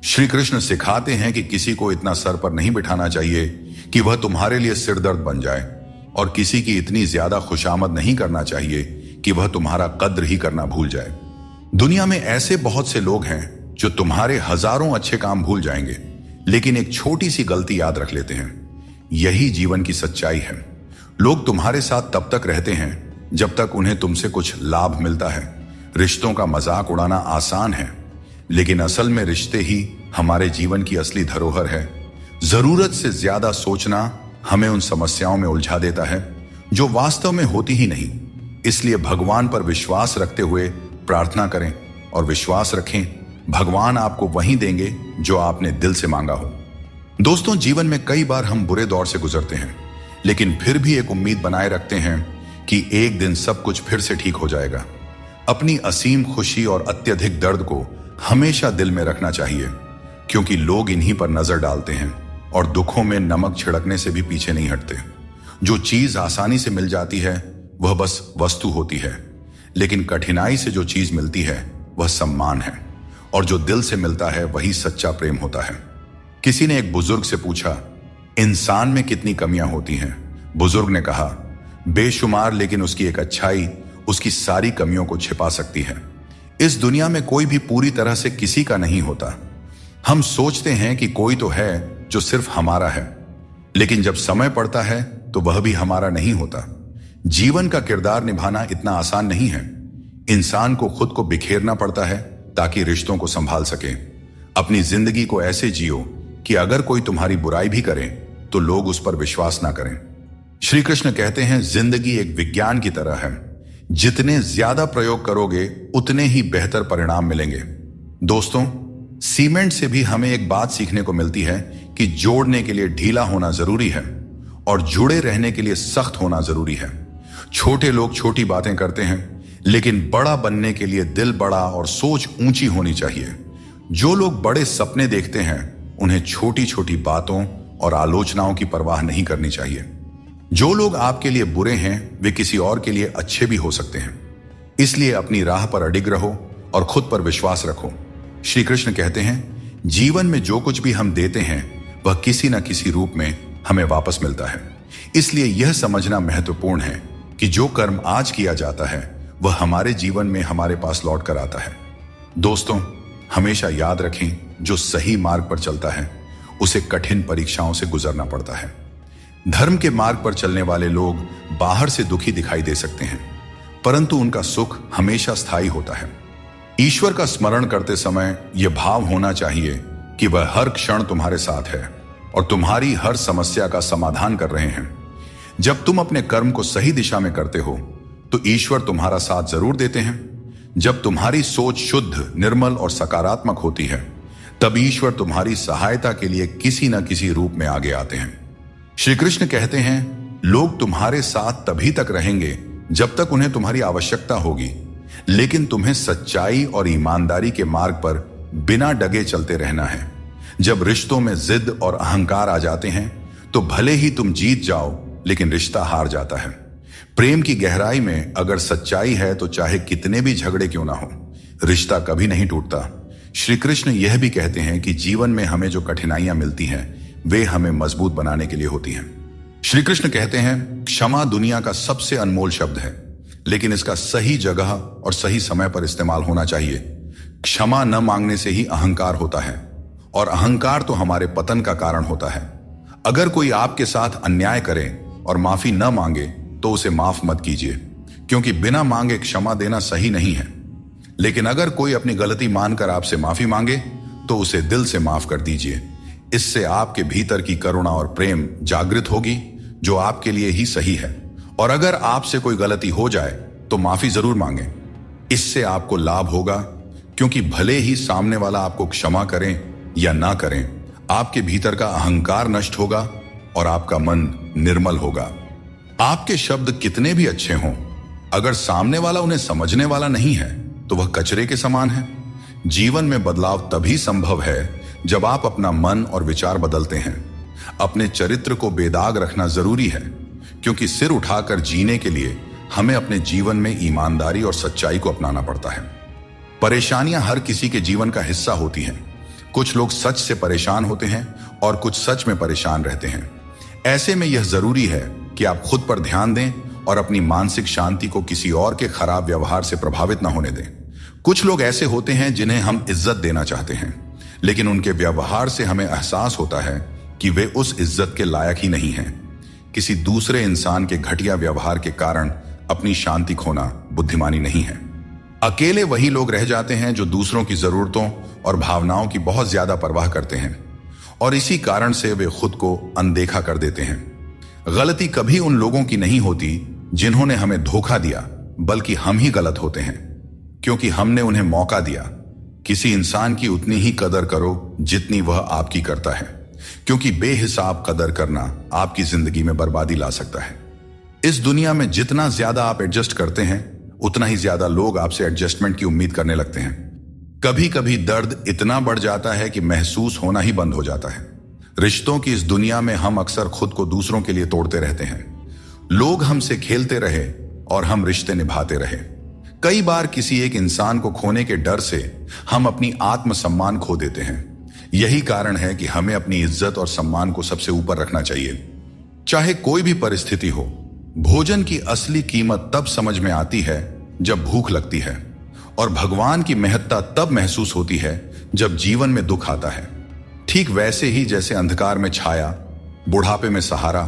श्री कृष्ण सिखाते हैं कि किसी को इतना सर पर नहीं बिठाना चाहिए कि वह तुम्हारे लिए सिरदर्द बन जाए और किसी की इतनी ज्यादा खुशामद नहीं करना चाहिए कि वह तुम्हारा कद्र ही करना भूल जाए। दुनिया में ऐसे बहुत से लोग हैं जो तुम्हारे हजारों अच्छे काम भूल जाएंगे, लेकिन एक छोटी सी गलती याद रख लेते हैं। यही जीवन की सच्चाई है। लोग तुम्हारे साथ तब तक रहते हैं जब तक उन्हें तुमसे कुछ लाभ मिलता है। रिश्तों का मजाक उड़ाना आसान है, लेकिन असल में रिश्ते ही हमारे जीवन की असली धरोहर है। जरूरत से ज्यादा सोचना हमें उन समस्याओं में उलझा देता है जो वास्तव में होती ही नहीं। इसलिए भगवान पर विश्वास रखते हुए प्रार्थना करें और विश्वास रखें, भगवान आपको वही देंगे जो आपने दिल से मांगा हो। दोस्तों, जीवन में कई बार हम बुरे दौर से गुजरते हैं, लेकिन फिर भी एक उम्मीद बनाए रखते हैं कि एक दिन सब कुछ फिर से ठीक हो जाएगा। अपनी असीम खुशी और अत्यधिक दर्द को हमेशा दिल में रखना चाहिए, क्योंकि लोग इन्हीं पर नजर डालते हैं और दुखों में नमक छिड़कने से भी पीछे नहीं हटते। जो चीज आसानी से मिल जाती है वह बस वस्तु होती है, लेकिन कठिनाई से जो चीज मिलती है वह सम्मान है, और जो दिल से मिलता है वही सच्चा प्रेम होता है। किसी ने एक बुजुर्ग से पूछा, इंसान में कितनी कमियां होती हैं? बुजुर्ग ने कहा, बेशुमार, लेकिन उसकी एक अच्छाई उसकी सारी कमियों को छिपा सकती है। इस दुनिया में कोई भी पूरी तरह से किसी का नहीं होता। हम सोचते हैं कि कोई तो है जो सिर्फ हमारा है, लेकिन जब समय पड़ता है तो वह भी हमारा नहीं होता। जीवन का किरदार निभाना इतना आसान नहीं है। इंसान को खुद को बिखेरना पड़ता है ताकि रिश्तों को संभाल सके। अपनी जिंदगी को ऐसे जियो कि अगर कोई तुम्हारी बुराई भी करे तो लोग उस पर विश्वास ना करें। श्री कृष्ण कहते हैं, जिंदगी एक विज्ञान की तरह है, जितने ज्यादा प्रयोग करोगे उतने ही बेहतर परिणाम मिलेंगे। दोस्तों, सीमेंट से भी हमें एक बात सीखने को मिलती है कि जोड़ने के लिए ढीला होना जरूरी है और जुड़े रहने के लिए सख्त होना जरूरी है। छोटे लोग छोटी बातें करते हैं, लेकिन बड़ा बनने के लिए दिल बड़ा और सोच ऊंची होनी चाहिए। जो लोग बड़े सपने देखते हैं उन्हें छोटी छोटी बातों और आलोचनाओं की परवाह नहीं करनी चाहिए। जो लोग आपके लिए बुरे हैं वे किसी और के लिए अच्छे भी हो सकते हैं। इसलिए अपनी राह पर अडिग रहो और खुद पर विश्वास रखो। श्री कृष्ण कहते हैं, जीवन में जो कुछ भी हम देते हैं वह किसी न किसी रूप में हमें वापस मिलता है। इसलिए यह समझना महत्वपूर्ण है कि जो कर्म आज किया जाता है वह हमारे जीवन में हमारे पास लौट कर आता है। दोस्तों, हमेशा याद रखें, जो सही मार्ग पर चलता है उसे कठिन परीक्षाओं से गुजरना पड़ता है। धर्म के मार्ग पर चलने वाले लोग बाहर से दुखी दिखाई दे सकते हैं, परंतु उनका सुख हमेशा स्थायी होता है। ईश्वर का स्मरण करते समय यह भाव होना चाहिए कि वह हर क्षण तुम्हारे साथ है और तुम्हारी हर समस्या का समाधान कर रहे हैं। जब तुम अपने कर्म को सही दिशा में करते हो तो ईश्वर तुम्हारा साथ जरूर देते हैं। जब तुम्हारी सोच शुद्ध, निर्मल और सकारात्मक होती है तब ईश्वर तुम्हारी सहायता के लिए किसी न किसी रूप में आगे आते हैं। श्री कृष्ण कहते हैं, लोग तुम्हारे साथ तभी तक रहेंगे जब तक उन्हें तुम्हारी आवश्यकता होगी, लेकिन तुम्हें सच्चाई और ईमानदारी के मार्ग पर बिना डगे चलते रहना है। जब रिश्तों में जिद और अहंकार आ जाते हैं तो भले ही तुम जीत जाओ लेकिन रिश्ता हार जाता है। प्रेम की गहराई में अगर सच्चाई है तो चाहे कितने भी झगड़े क्यों ना हो, रिश्ता कभी नहीं टूटता। श्री कृष्ण यह भी कहते हैं कि जीवन में हमें जो कठिनाइयां मिलती हैं वे हमें मजबूत बनाने के लिए होती हैं। श्री कृष्ण कहते हैं, क्षमा दुनिया का सबसे अनमोल शब्द है, लेकिन इसका सही जगह और सही समय पर इस्तेमाल होना चाहिए। क्षमा न मांगने से ही अहंकार होता है और अहंकार तो हमारे पतन का कारण होता है। अगर कोई आपके साथ अन्याय करे और माफी न मांगे तो उसे माफ मत कीजिए, क्योंकि बिना मांगे क्षमा देना सही नहीं है। लेकिन अगर कोई अपनी गलती मानकर आपसे माफी मांगे तो उसे दिल से माफ कर दीजिए। इससे आपके भीतर की करुणा और प्रेम जागृत होगी जो आपके लिए ही सही है। और अगर आपसे कोई गलती हो जाए तो माफी जरूर मांगें। इससे आपको लाभ होगा, क्योंकि भले ही सामने वाला आपको क्षमा करें या ना करें, आपके भीतर का अहंकार नष्ट होगा और आपका मन निर्मल होगा। आपके शब्द कितने भी अच्छे हों, अगर सामने वाला उन्हें समझने वाला नहीं है तो वह कचरे के समान है। जीवन में बदलाव तभी संभव है जब आप अपना मन और विचार बदलते हैं। अपने चरित्र को बेदाग रखना जरूरी है, क्योंकि सिर उठाकर जीने के लिए हमें अपने जीवन में ईमानदारी और सच्चाई को अपनाना पड़ता है। परेशानियां हर किसी के जीवन का हिस्सा होती हैं। कुछ लोग सच से परेशान होते हैं और कुछ सच में परेशान रहते हैं। ऐसे में यह जरूरी है कि आप खुद पर ध्यान दें और अपनी मानसिक शांति को किसी और के खराब व्यवहार से प्रभावित न होने दें। कुछ लोग ऐसे होते हैं जिन्हें हम इज्जत देना चाहते हैं, लेकिन उनके व्यवहार से हमें एहसास होता है कि वे उस इज्जत के लायक ही नहीं हैं। किसी दूसरे इंसान के घटिया व्यवहार के कारण अपनी शांति खोना बुद्धिमानी नहीं है। अकेले वही लोग रह जाते हैं जो दूसरों की जरूरतों और भावनाओं की बहुत ज्यादा परवाह करते हैं, और इसी कारण से वे खुद को अनदेखा कर देते हैं। गलती कभी उन लोगों की नहीं होती जिन्होंने हमें धोखा दिया, बल्कि हम ही गलत होते हैं, क्योंकि हमने उन्हें मौका दिया। किसी इंसान की उतनी ही कदर करो जितनी वह आपकी करता है, क्योंकि बेहिसाब कदर करना आपकी जिंदगी में बर्बादी ला सकता है। इस दुनिया में जितना ज्यादा आप एडजस्ट करते हैं उतना ही ज्यादा लोग आपसे एडजस्टमेंट की उम्मीद करने लगते हैं। कभी कभी दर्द इतना बढ़ जाता है कि महसूस होना ही बंद हो जाता है। रिश्तों की इस दुनिया में हम अक्सर खुद को दूसरों के लिए तोड़ते रहते हैं। लोग हमसे खेलते रहे और हम रिश्ते निभाते रहे। कई बार किसी एक इंसान को खोने के डर से हम अपनी आत्मसम्मान खो देते हैं। यही कारण है कि हमें अपनी इज्जत और सम्मान को सबसे ऊपर रखना चाहिए, चाहे कोई भी परिस्थिति हो। भोजन की असली कीमत तब समझ में आती है जब भूख लगती है, और भगवान की महत्ता तब महसूस होती है जब जीवन में दुख आता है। ठीक वैसे ही जैसे अंधकार में छाया, बुढ़ापे में सहारा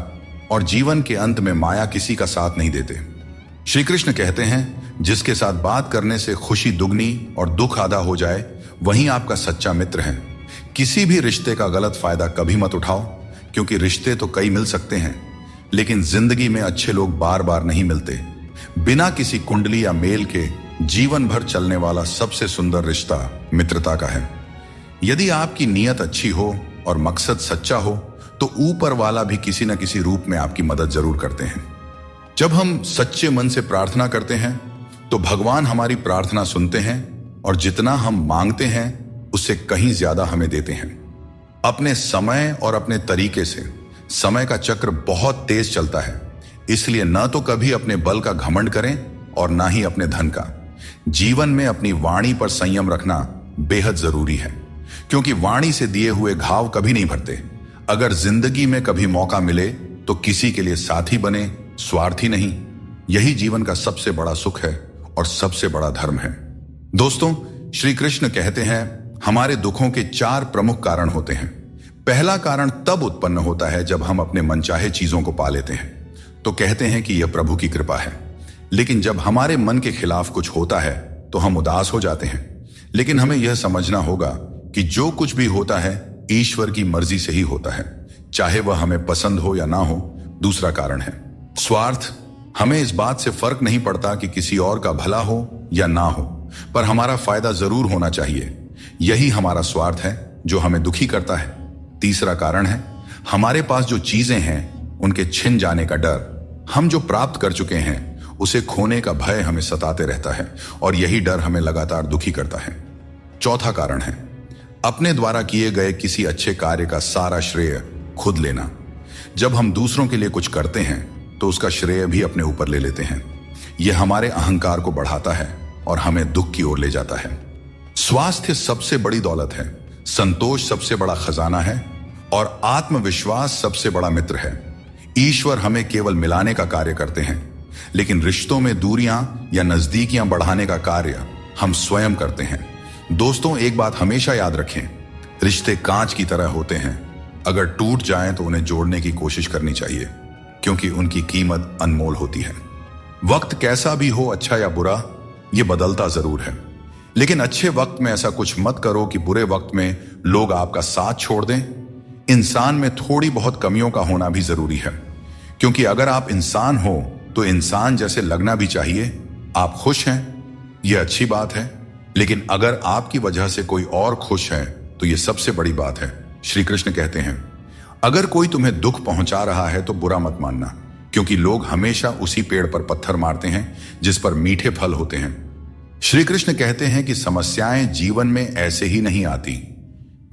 और जीवन के अंत में माया किसी का साथ नहीं देते। श्री कृष्ण कहते हैं, जिसके साथ बात करने से खुशी दुगनी और दुख आधा हो जाए, वही आपका सच्चा मित्र है। किसी भी रिश्ते का गलत फायदा कभी मत उठाओ, क्योंकि रिश्ते तो कई मिल सकते हैं, लेकिन जिंदगी में अच्छे लोग बार बार नहीं मिलते। बिना किसी कुंडली या मेल के जीवन भर चलने वाला सबसे सुंदर रिश्ता मित्रता का है। यदि आपकी नीयत अच्छी हो और मकसद सच्चा हो, तो ऊपर वाला भी किसी न किसी रूप में आपकी मदद जरूर करते हैं। जब हम सच्चे मन से प्रार्थना करते हैं तो भगवान हमारी प्रार्थना सुनते हैं और जितना हम मांगते हैं उससे कहीं ज्यादा हमें देते हैं। अपने समय और अपने तरीके से समय का चक्र बहुत तेज चलता है, इसलिए न तो कभी अपने बल का घमंड करें और ना ही अपने धन का। जीवन में अपनी वाणी पर संयम रखना बेहद जरूरी है, क्योंकि वाणी से दिए हुए घाव कभी नहीं भरते। अगर जिंदगी में कभी मौका मिले तो किसी के लिए साथी बने, स्वार्थी नहीं। यही जीवन का सबसे बड़ा सुख है और सबसे बड़ा धर्म है। दोस्तों, श्री कृष्ण कहते हैं हमारे दुखों के 4 प्रमुख कारण होते हैं। पहला कारण तब उत्पन्न होता है जब हम अपने मनचाहे चीजों को पा लेते हैं, तो कहते हैं कि यह प्रभु की कृपा है। लेकिन जब हमारे मन के खिलाफ कुछ होता है तो हम उदास हो जाते हैं। लेकिन हमें यह समझना होगा कि जो कुछ भी होता है ईश्वर की मर्जी से ही होता है, चाहे वह हमें पसंद हो या ना हो। दूसरा कारण है स्वार्थ। हमें इस बात से फर्क नहीं पड़ता कि किसी और का भला हो या ना हो, पर हमारा फायदा जरूर होना चाहिए। यही हमारा स्वार्थ है जो हमें दुखी करता है। तीसरा कारण है हमारे पास जो चीजें हैं उनके छिन जाने का डर। हम जो प्राप्त कर चुके हैं उसे खोने का भय हमें सताते रहता है और यही डर हमें लगातार दुखी करता है। चौथा कारण है अपने द्वारा किए गए किसी अच्छे कार्य का सारा श्रेय खुद लेना। जब हम दूसरों के लिए कुछ करते हैं तो उसका श्रेय भी अपने ऊपर ले लेते हैं। यह हमारे अहंकार को बढ़ाता है और हमें दुख की ओर ले जाता है। स्वास्थ्य सबसे बड़ी दौलत है, संतोष सबसे बड़ा खजाना है और आत्मविश्वास सबसे बड़ा मित्र है। ईश्वर हमें केवल मिलाने का कार्य करते हैं, लेकिन रिश्तों में दूरियां या नजदीकियां बढ़ाने का कार्य हम स्वयं करते हैं। दोस्तों, एक बात हमेशा याद रखें, रिश्ते कांच की तरह होते हैं। अगर टूट जाएं तो उन्हें जोड़ने की कोशिश करनी चाहिए, क्योंकि उनकी कीमत अनमोल होती है। वक्त कैसा भी हो, अच्छा या बुरा, यह बदलता जरूर है, लेकिन अच्छे वक्त में ऐसा कुछ मत करो कि बुरे वक्त में लोग आपका साथ छोड़ दें। इंसान में थोड़ी बहुत कमियों का होना भी जरूरी है, क्योंकि अगर आप इंसान हो तो इंसान जैसे लगना भी चाहिए। आप खुश हैं, यह अच्छी बात है, लेकिन अगर आपकी वजह से कोई और खुश है तो यह सबसे बड़ी बात है। श्री कृष्ण कहते हैं अगर कोई तुम्हें दुख पहुंचा रहा है तो बुरा मत मानना, क्योंकि लोग हमेशा उसी पेड़ पर पत्थर मारते हैं जिस पर मीठे फल होते हैं। श्री कृष्ण कहते हैं कि समस्याएं जीवन में ऐसे ही नहीं आती,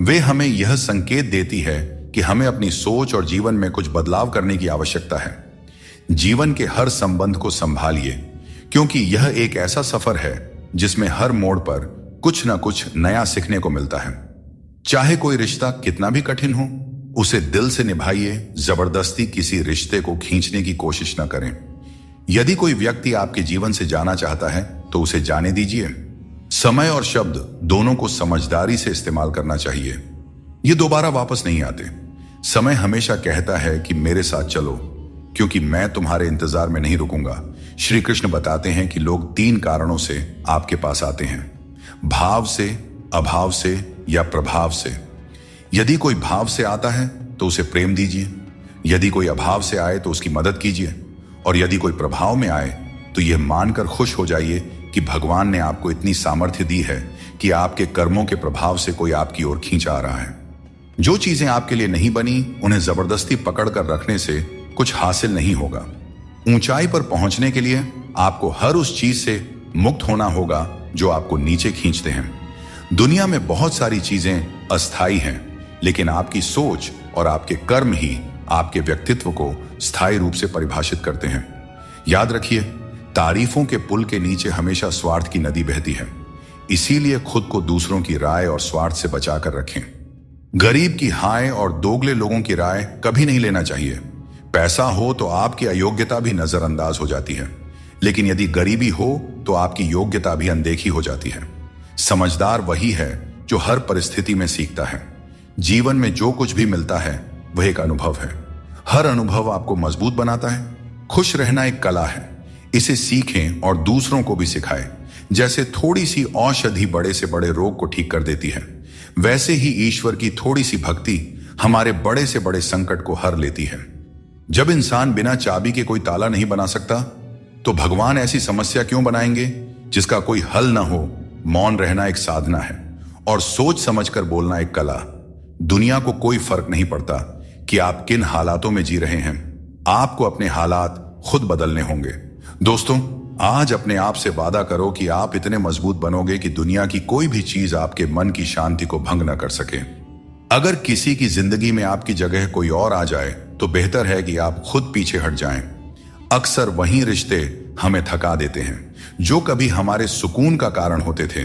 वे हमें यह संकेत देती है कि हमें अपनी सोच और जीवन में कुछ बदलाव करने की आवश्यकता है। जीवन के हर संबंध को संभालिए, क्योंकि यह एक ऐसा सफर है जिसमें हर मोड़ पर कुछ ना कुछ नया सीखने को मिलता है। चाहे कोई रिश्ता कितना भी कठिन हो, उसे दिल से निभाइए। जबरदस्ती किसी रिश्ते को खींचने की कोशिश न करें। यदि कोई व्यक्ति आपके जीवन से जाना चाहता है तो उसे जाने दीजिए। समय और शब्द दोनों को समझदारी से इस्तेमाल करना चाहिए, ये दोबारा वापस नहीं आते। समय हमेशा कहता है कि मेरे साथ चलो, क्योंकि मैं तुम्हारे इंतजार में नहीं रुकूंगा। श्री कृष्ण बताते हैं कि लोग 3 कारणों से आपके पास आते हैं, भाव से, अभाव से या प्रभाव से। यदि कोई भाव से आता है तो उसे प्रेम दीजिए, यदि कोई अभाव से आए तो उसकी मदद कीजिए, और यदि कोई प्रभाव में आए तो यह मानकर खुश हो जाइए कि भगवान ने आपको इतनी सामर्थ्य दी है कि आपके कर्मों के प्रभाव से कोई आपकी ओर खींच आ रहा है। जो चीजें आपके लिए नहीं बनी, उन्हें जबरदस्ती पकड़ कर रखने से कुछ हासिल नहीं होगा। ऊंचाई पर पहुंचने के लिए आपको हर उस चीज से मुक्त होना होगा जो आपको नीचे खींचते हैं। दुनिया में बहुत सारी चीजें अस्थायी हैं, लेकिन आपकी सोच और आपके कर्म ही आपके व्यक्तित्व को स्थायी रूप से परिभाषित करते हैं। याद रखिए, तारीफों के पुल के नीचे हमेशा स्वार्थ की नदी बहती है। इसीलिए खुद को दूसरों की राय और स्वार्थ से बचाकर रखें। गरीब की हाय और दोगले लोगों की राय कभी नहीं लेना चाहिए। पैसा हो तो आपकी अयोग्यता भी नजरअंदाज हो जाती है, लेकिन यदि गरीबी हो तो आपकी योग्यता भी अनदेखी हो जाती है। समझदार वही है जो हर परिस्थिति में सीखता है। जीवन में जो कुछ भी मिलता है वह एक अनुभव है। हर अनुभव आपको मजबूत बनाता है। खुश रहना एक कला है, इसे सीखें और दूसरों को भी सिखाएं। जैसे थोड़ी सी औषधि बड़े से बड़े रोग को ठीक कर देती है, वैसे ही ईश्वर की थोड़ी सी भक्ति हमारे बड़े से बड़े संकट को हर लेती है। जब इंसान बिना चाबी के कोई ताला नहीं बना सकता, तो भगवान ऐसी समस्या क्यों बनाएंगे जिसका कोई हल ना हो। मौन रहना एक साधना है और सोच समझकर बोलना एक कला। दुनिया को कोई फर्क नहीं पड़ता कि आप किन हालातों में जी रहे हैं, आपको अपने हालात खुद बदलने होंगे। दोस्तों, आज अपने आप से वादा करो कि आप इतने मजबूत बनोगे कि दुनिया की कोई भी चीज आपके मन की शांति को भंग न कर सके। अगर किसी की जिंदगी में आपकी जगह कोई और आ जाए तो बेहतर है कि आप खुद पीछे हट जाएं। अक्सर वही रिश्ते हमें थका देते हैं जो कभी हमारे सुकून का कारण होते थे।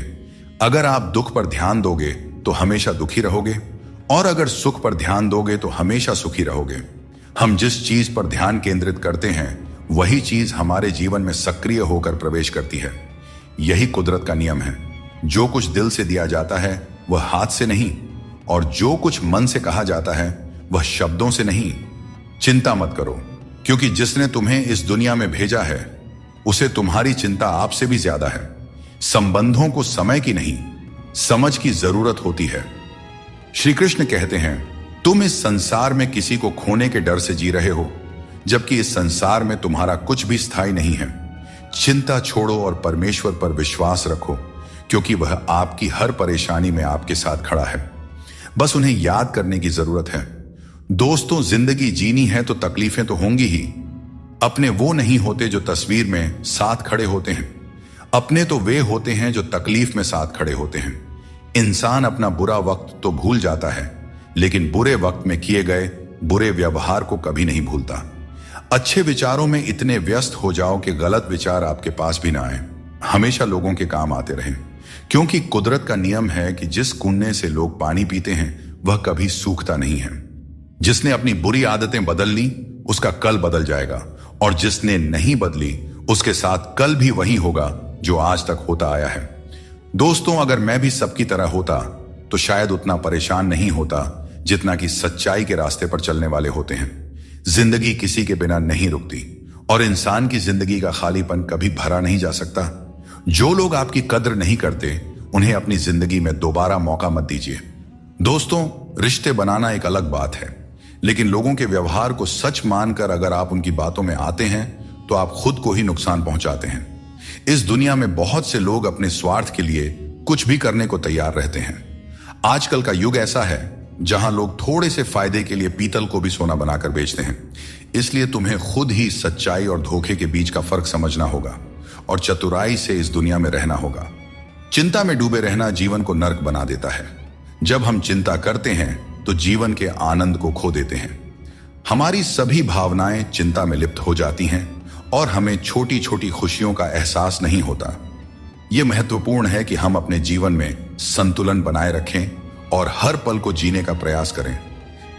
अगर आप दुख पर ध्यान दोगे तो हमेशा दुखी रहोगे, और अगर सुख पर ध्यान दोगे तो हमेशा सुखी रहोगे। हम जिस चीज पर ध्यान केंद्रित करते हैं वही चीज हमारे जीवन में सक्रिय होकर प्रवेश करती है। यही कुदरत का नियम है। जो कुछ दिल से दिया जाता है वह हाथ से नहीं, और जो कुछ मन से कहा जाता है वह शब्दों से नहीं। चिंता मत करो, क्योंकि जिसने तुम्हें इस दुनिया में भेजा है उसे तुम्हारी चिंता आपसे भी ज्यादा है। संबंधों को समय की नहीं, समझ की जरूरत होती है। श्री कृष्ण कहते हैं, तुम इस संसार में किसी को खोने के डर से जी रहे हो, जबकि इस संसार में तुम्हारा कुछ भी स्थायी नहीं है। चिंता छोड़ो और परमेश्वर पर विश्वास रखो, क्योंकि वह आपकी हर परेशानी में आपके साथ खड़ा है। बस उन्हें याद करने की जरूरत है। दोस्तों, जिंदगी जीनी है तो तकलीफें तो होंगी ही। अपने वो नहीं होते जो तस्वीर में साथ खड़े होते हैं, अपने तो वे होते हैं जो तकलीफ में साथ खड़े होते हैं। इंसान अपना बुरा वक्त तो भूल जाता है, लेकिन बुरे वक्त में किए गए बुरे व्यवहार को कभी नहीं भूलता। अच्छे विचारों में इतने व्यस्त हो जाओ कि गलत विचार आपके पास भी ना आए। हमेशा लोगों के काम आते रहें, क्योंकि कुदरत का नियम है कि जिस कुंडे से लोग पानी पीते हैं वह कभी सूखता नहीं है। जिसने अपनी बुरी आदतें बदल ली उसका कल बदल जाएगा, और जिसने नहीं बदली उसके साथ कल भी वही होगा जो आज तक होता आया है। दोस्तों, अगर मैं भी सबकी तरह होता तो शायद उतना परेशान नहीं होता जितना कि सच्चाई के रास्ते पर चलने वाले होते हैं। जिंदगी किसी के बिना नहीं रुकती, और इंसान की जिंदगी का खालीपन कभी भरा नहीं जा सकता। जो लोग आपकी कद्र नहीं करते उन्हें अपनी जिंदगी में दोबारा मौका मत दीजिए। दोस्तों, रिश्ते बनाना एक अलग बात है, लेकिन लोगों के व्यवहार को सच मानकर अगर आप उनकी बातों में आते हैं तो आप खुद को ही नुकसान पहुंचाते हैं। इस दुनिया में बहुत से लोग अपने स्वार्थ के लिए कुछ भी करने को तैयार रहते हैं। आजकल का युग ऐसा है जहां लोग थोड़े से फायदे के लिए पीतल को भी सोना बनाकर बेचते हैं। इसलिए तुम्हें खुद ही सच्चाई और धोखे के बीच का फर्क समझना होगा और चतुराई से इस दुनिया में रहना होगा। चिंता में डूबे रहना जीवन को नर्क बना देता है। जब हम चिंता करते हैं तो जीवन के आनंद को खो देते हैं। हमारी सभी भावनाएं चिंता में लिप्त हो जाती हैं और हमें छोटी छोटी खुशियों का एहसास नहीं होता। यह महत्वपूर्ण है कि हम अपने जीवन में संतुलन बनाए रखें और हर पल को जीने का प्रयास करें।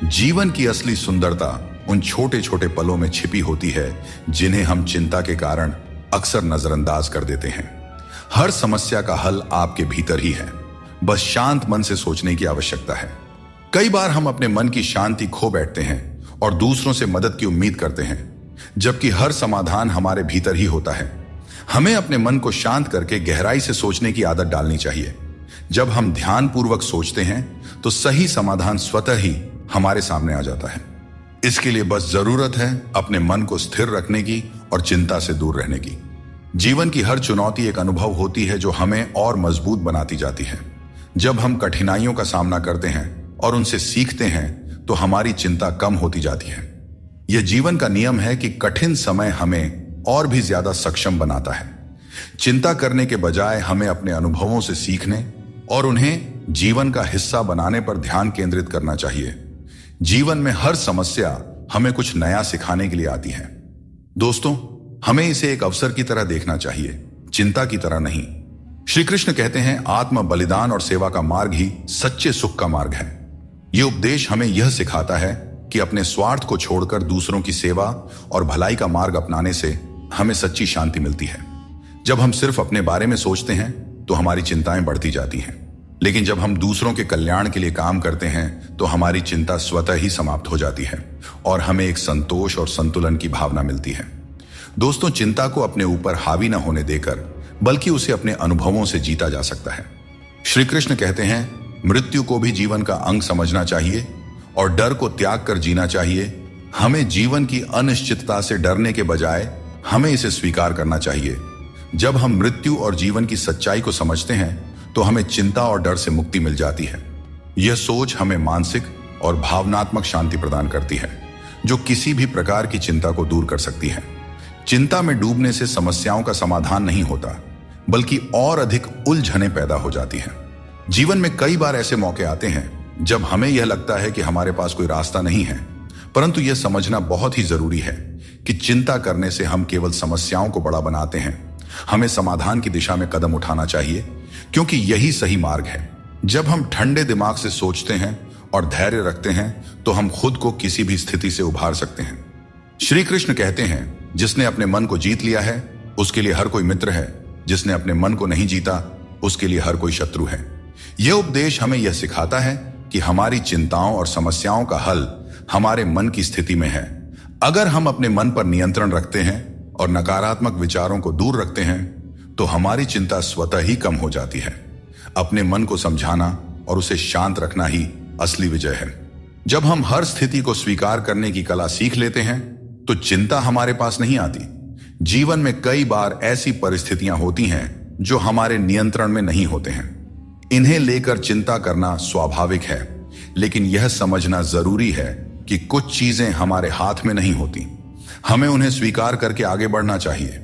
जीवन की असली सुंदरता उन छोटे छोटे पलों में छिपी होती है जिन्हें हम चिंता के कारण अक्सर नजरअंदाज कर देते हैं। हर समस्या का हल आपके भीतर ही है, बस शांत मन से सोचने की आवश्यकता है। कई बार हम अपने मन की शांति खो बैठते हैं और दूसरों से मदद की उम्मीद करते हैं, जबकि हर समाधान हमारे भीतर ही होता है। हमें अपने मन को शांत करके गहराई से सोचने की आदत डालनी चाहिए। जब हम ध्यानपूर्वक सोचते हैं तो सही समाधान स्वतः ही हमारे सामने आ जाता है। इसके लिए बस जरूरत है अपने मन को स्थिर रखने की और चिंता से दूर रहने की। जीवन की हर चुनौती एक अनुभव होती है जो हमें और मजबूत बनाती जाती है। जब हम कठिनाइयों का सामना करते हैं और उनसे सीखते हैं तो हमारी चिंता कम होती जाती है। यह जीवन का नियम है कि कठिन समय हमें और भी ज्यादा सक्षम बनाता है। चिंता करने के बजाय हमें अपने अनुभवों से सीखने और उन्हें जीवन का हिस्सा बनाने पर ध्यान केंद्रित करना चाहिए। जीवन में हर समस्या हमें कुछ नया सिखाने के लिए आती है। दोस्तों, हमें इसे एक अवसर की तरह देखना चाहिए, चिंता की तरह नहीं। श्री कृष्ण कहते हैं, आत्म बलिदान और सेवा का मार्ग ही सच्चे सुख का मार्ग है। यह उपदेश हमें यह सिखाता है कि अपने स्वार्थ को छोड़कर दूसरों की सेवा और भलाई का मार्ग अपनाने से हमें सच्ची शांति मिलती है। जब हम सिर्फ अपने बारे में सोचते हैं तो हमारी चिंताएं बढ़ती जाती हैं, लेकिन जब हम दूसरों के कल्याण के लिए काम करते हैं तो हमारी चिंता स्वतः ही समाप्त हो जाती है और हमें एक संतोष और संतुलन की भावना मिलती है। दोस्तों, चिंता को अपने ऊपर हावी न होने देकर बल्कि उसे अपने अनुभवों से जीता जा सकता है। श्री कृष्ण कहते हैं, मृत्यु को भी जीवन का अंग समझना चाहिए और डर को त्याग कर जीना चाहिए। हमें जीवन की अनिश्चितता से डरने के बजाय हमें इसे स्वीकार करना चाहिए। जब हम मृत्यु और जीवन की सच्चाई को समझते हैं तो हमें चिंता और डर से मुक्ति मिल जाती है। यह सोच हमें मानसिक और भावनात्मक शांति प्रदान करती है, जो किसी भी प्रकार की चिंता को दूर कर सकती है। चिंता में डूबने से समस्याओं का समाधान नहीं होता, बल्कि और अधिक उलझनें पैदा हो जाती हैं। जीवन में कई बार ऐसे मौके आते हैं जब हमें यह लगता है कि हमारे पास कोई रास्ता नहीं है, परंतु यह समझना बहुत ही जरूरी है कि चिंता करने से हम केवल समस्याओं को बड़ा बनाते हैं। हमें समाधान की दिशा में कदम उठाना चाहिए, क्योंकि यही सही मार्ग है। जब हम ठंडे दिमाग से सोचते हैं और धैर्य रखते हैं तो हम खुद को किसी भी स्थिति से उभार सकते हैं। श्री कृष्ण कहते हैं, जिसने अपने मन को जीत लिया है उसके लिए हर कोई मित्र है, जिसने अपने मन को नहीं जीता उसके लिए हर कोई शत्रु है। यह उपदेश हमें यह सिखाता है कि हमारी चिंताओं और समस्याओं का हल हमारे मन की स्थिति में है। अगर हम अपने मन पर नियंत्रण रखते हैं और नकारात्मक विचारों को दूर रखते हैं तो हमारी चिंता स्वतः ही कम हो जाती है। अपने मन को समझाना और उसे शांत रखना ही असली विजय है। जब हम हर स्थिति को स्वीकार करने की कला सीख लेते हैं तो चिंता हमारे पास नहीं आती। जीवन में कई बार ऐसी परिस्थितियां होती हैं जो हमारे नियंत्रण में नहीं होते हैं। इन्हें लेकर चिंता करना स्वाभाविक है, लेकिन यह समझना जरूरी है कि कुछ चीजें हमारे हाथ में नहीं होती। हमें उन्हें स्वीकार करके आगे बढ़ना चाहिए।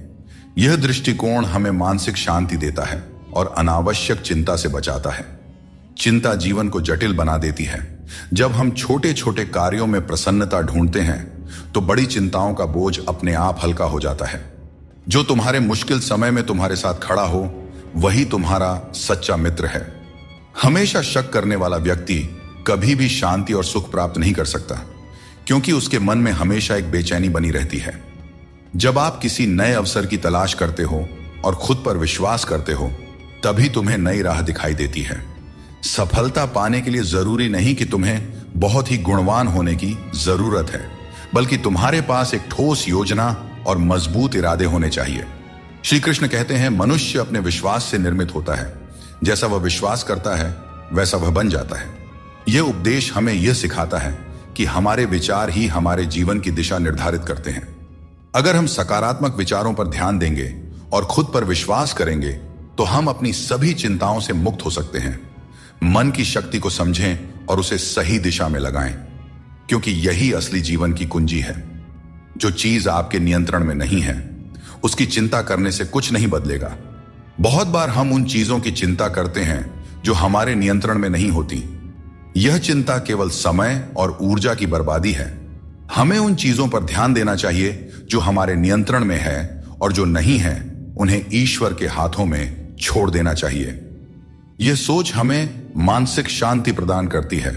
यह दृष्टिकोण हमें मानसिक शांति देता है और अनावश्यक चिंता से बचाता है। चिंता जीवन को जटिल बना देती है। जब हम छोटे छोटे कार्यों में प्रसन्नता ढूंढते हैं तो बड़ी चिंताओं का बोझ अपने आप हल्का हो जाता है। जो तुम्हारे मुश्किल समय में तुम्हारे साथ खड़ा हो वही तुम्हारा सच्चा मित्र है। हमेशा शक करने वाला व्यक्ति कभी भी शांति और सुख प्राप्त नहीं कर सकता, क्योंकि उसके मन में हमेशा एक बेचैनी बनी रहती है। जब आप किसी नए अवसर की तलाश करते हो और खुद पर विश्वास करते हो, तभी तुम्हें नई राह दिखाई देती है। सफलता पाने के लिए जरूरी नहीं कि तुम्हें बहुत ही गुणवान होने की जरूरत है, बल्कि तुम्हारे पास एक ठोस योजना और मजबूत इरादे होने चाहिए। श्री कृष्ण कहते हैं, मनुष्य अपने विश्वास से निर्मित होता है। जैसा वह विश्वास करता है वैसा वह बन जाता है। यह उपदेश हमें यह सिखाता है कि हमारे विचार ही हमारे जीवन की दिशा निर्धारित करते हैं। अगर हम सकारात्मक विचारों पर ध्यान देंगे और खुद पर विश्वास करेंगे तो हम अपनी सभी चिंताओं से मुक्त हो सकते हैं। मन की शक्ति को समझें और उसे सही दिशा में लगाएं, क्योंकि यही असली जीवन की कुंजी है। जो चीज आपके नियंत्रण में नहीं है उसकी चिंता करने से कुछ नहीं बदलेगा। बहुत बार हम उन चीजों की चिंता करते हैं जो हमारे नियंत्रण में नहीं होती। यह चिंता केवल समय और ऊर्जा की बर्बादी है। हमें उन चीजों पर ध्यान देना चाहिए जो हमारे नियंत्रण में है, और जो नहीं है उन्हें ईश्वर के हाथों में छोड़ देना चाहिए। यह सोच हमें मानसिक शांति प्रदान करती है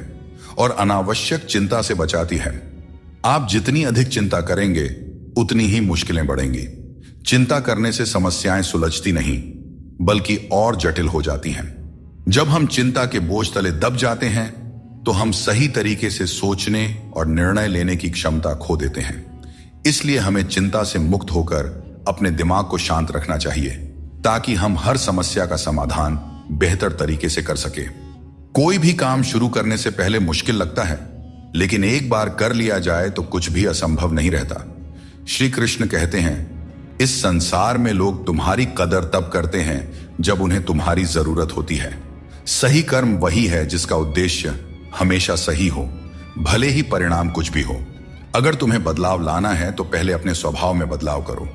और अनावश्यक चिंता से बचाती है। आप जितनी अधिक चिंता करेंगे उतनी ही मुश्किलें बढ़ेंगी। चिंता करने से समस्याएं सुलझती नहीं, बल्कि और जटिल हो जाती हैं। जब हम चिंता के बोझ तले दब जाते हैं तो हम सही तरीके से सोचने और निर्णय लेने की क्षमता खो देते हैं। इसलिए हमें चिंता से मुक्त होकर अपने दिमाग को शांत रखना चाहिए, ताकि हम हर समस्या का समाधान बेहतर तरीके से कर सके। कोई भी काम शुरू करने से पहले मुश्किल लगता है, लेकिन एक बार कर लिया जाए तो कुछ भी असंभव नहीं रहता। श्री कृष्ण कहते हैं, इस संसार में लोग तुम्हारी कदर तब करते हैं जब उन्हें तुम्हारी जरूरत होती है। सही कर्म वही है जिसका उद्देश्य हमेशा सही हो, भले ही परिणाम कुछ भी हो। अगर तुम्हें बदलाव लाना है तो पहले अपने स्वभाव में बदलाव करो।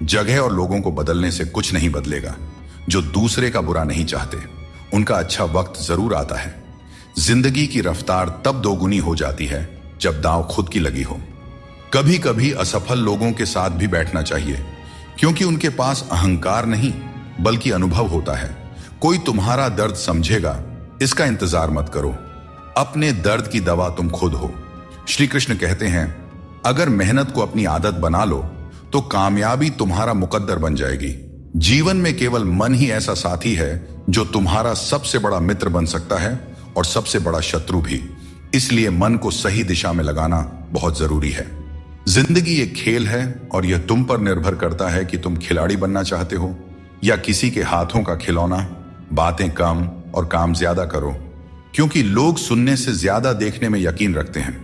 जगह और लोगों को बदलने से कुछ नहीं बदलेगा। जो दूसरे का बुरा नहीं चाहते उनका अच्छा वक्त जरूर आता है। जिंदगी की रफ्तार तब दोगुनी हो जाती है जब दांव खुद की लगी हो। कभी कभी असफल लोगों के साथ भी बैठना चाहिए, क्योंकि उनके पास अहंकार नहीं बल्कि अनुभव होता है। कोई तुम्हारा दर्द समझेगा, इसका इंतजार मत करो। अपने दर्द की दवा तुम खुद हो। श्री कृष्ण कहते हैं, अगर मेहनत को अपनी आदत बना लो तो कामयाबी तुम्हारा मुकद्दर बन जाएगी। जीवन में केवल मन ही ऐसा साथी है जो तुम्हारा सबसे बड़ा मित्र बन सकता है और सबसे बड़ा शत्रु भी। इसलिए मन को सही दिशा में लगाना बहुत जरूरी है। जिंदगी एक खेल है और यह तुम पर निर्भर करता है कि तुम खिलाड़ी बनना चाहते हो या किसी के हाथों का खिलौना। बातें कम और काम ज्यादा करो, क्योंकि लोग सुनने से ज्यादा देखने में यकीन रखते हैं।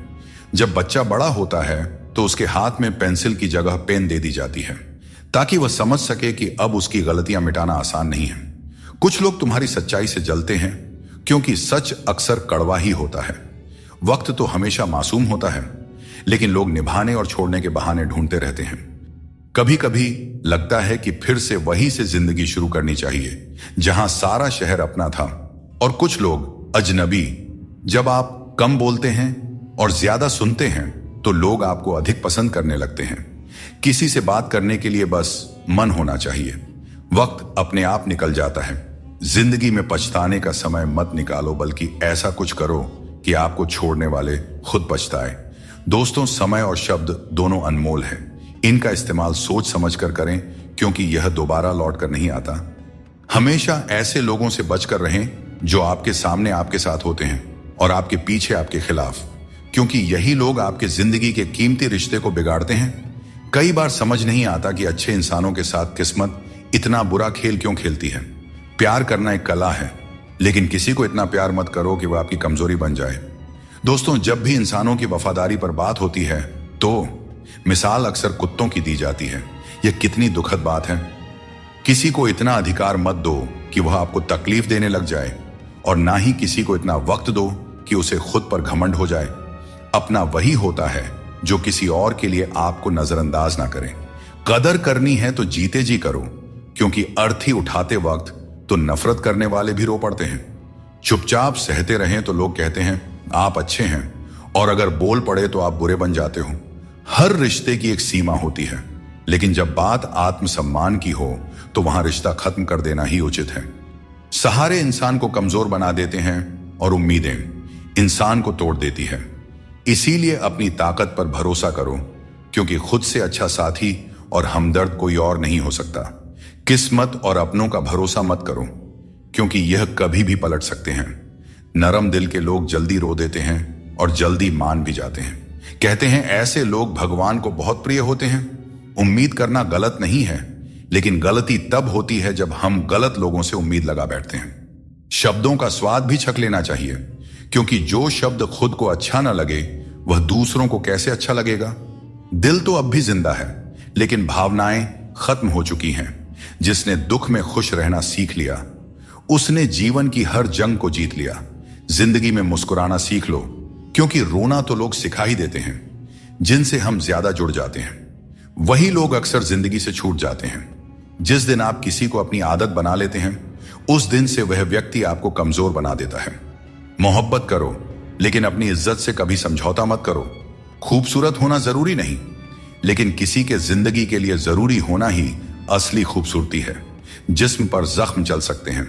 जब बच्चा बड़ा होता है तो उसके हाथ में पेंसिल की जगह पेन दे दी जाती है, ताकि वह समझ सके कि अब उसकी गलतियां मिटाना आसान नहीं है। कुछ लोग तुम्हारी सच्चाई से जलते हैं, क्योंकि सच अक्सर कड़वा ही होता है। वक्त तो हमेशा मासूम होता है, लेकिन लोग निभाने और छोड़ने के बहाने ढूंढते रहते हैं। कभी कभी लगता है कि फिर से वहीं से जिंदगी शुरू करनी चाहिए जहां सारा शहर अपना था। और कुछ लोग अजनबी। जब आप कम बोलते हैं और ज्यादा सुनते हैं तो लोग आपको अधिक पसंद करने लगते हैं। किसी से बात करने के लिए बस मन होना चाहिए। वक्त अपने आप निकल जाता है। जिंदगी में पछताने का समय मत निकालो, बल्कि ऐसा कुछ करो कि आपको छोड़ने वाले खुद पछताए। दोस्तों, समय और शब्द दोनों अनमोल है। इनका इस्तेमाल सोच समझकर करें, क्योंकि यह दोबारा लौट कर नहीं आता। हमेशा ऐसे लोगों से बचकर रहें जो आपके सामने आपके साथ होते हैं और आपके पीछे आपके खिलाफ, क्योंकि यही लोग आपके जिंदगी के कीमती रिश्ते को बिगाड़ते हैं। कई बार समझ नहीं आता कि अच्छे इंसानों के साथ किस्मत इतना बुरा खेल क्यों खेलती है। प्यार करना एक कला है, लेकिन किसी को इतना प्यार मत करो कि वह आपकी कमजोरी बन जाए। दोस्तों, जब भी इंसानों की वफादारी पर बात होती है तो मिसाल अक्सर कुत्तों की दी जाती है। यह कितनी दुखद बात है। किसी को इतना अधिकार मत दो कि वह आपको तकलीफ देने लग जाए, और ना ही किसी को इतना वक्त दो कि उसे खुद पर घमंड हो जाए। अपना वही होता है जो किसी और के लिए आपको नजरअंदाज ना करे। कदर करनी है तो जीते जी करो, क्योंकि अर्थी उठाते वक्त तो नफरत करने वाले भी रो पड़ते हैं। चुपचाप सहते रहें तो लोग कहते हैं आप अच्छे हैं, और अगर बोल पड़े तो आप बुरे बन जाते हो। हर रिश्ते की एक सीमा होती है, लेकिन जब बात आत्मसम्मान की हो तो वहां रिश्ता खत्म कर देना ही उचित है। सहारे इंसान को कमजोर बना देते हैं और उम्मीदें इंसान को तोड़ देती है। इसीलिए अपनी ताकत पर भरोसा करो, क्योंकि खुद से अच्छा साथी और हमदर्द कोई और नहीं हो सकता। किस्मत और अपनों का भरोसा मत करो, क्योंकि यह कभी भी पलट सकते हैं। नरम दिल के लोग जल्दी रो देते हैं और जल्दी मान भी जाते हैं। कहते हैं ऐसे लोग भगवान को बहुत प्रिय होते हैं। उम्मीद करना गलत नहीं है, लेकिन गलती तब होती है जब हम गलत लोगों से उम्मीद लगा बैठते हैं। शब्दों का स्वाद भी छक लेना चाहिए, क्योंकि जो शब्द खुद को अच्छा ना लगे वह दूसरों को कैसे अच्छा लगेगा। दिल तो अब भी जिंदा है, लेकिन भावनाएं खत्म हो चुकी हैं। जिसने दुख में खुश रहना सीख लिया, उसने जीवन की हर जंग को जीत लिया। जिंदगी में मुस्कुराना सीख लो, क्योंकि रोना तो लोग सिखा ही देते हैं। जिनसे हम ज्यादा जुड़ जाते हैं वही लोग अक्सर जिंदगी से छूट जाते हैं। जिस दिन आप किसी को अपनी आदत बना लेते हैं, उस दिन से वह व्यक्ति आपको कमजोर बना देता है। मोहब्बत करो, लेकिन अपनी इज्जत से कभी समझौता मत करो। खूबसूरत होना जरूरी नहीं, लेकिन किसी के जिंदगी के लिए जरूरी होना ही असली खूबसूरती है। जिस्म पर जख्म चल सकते हैं,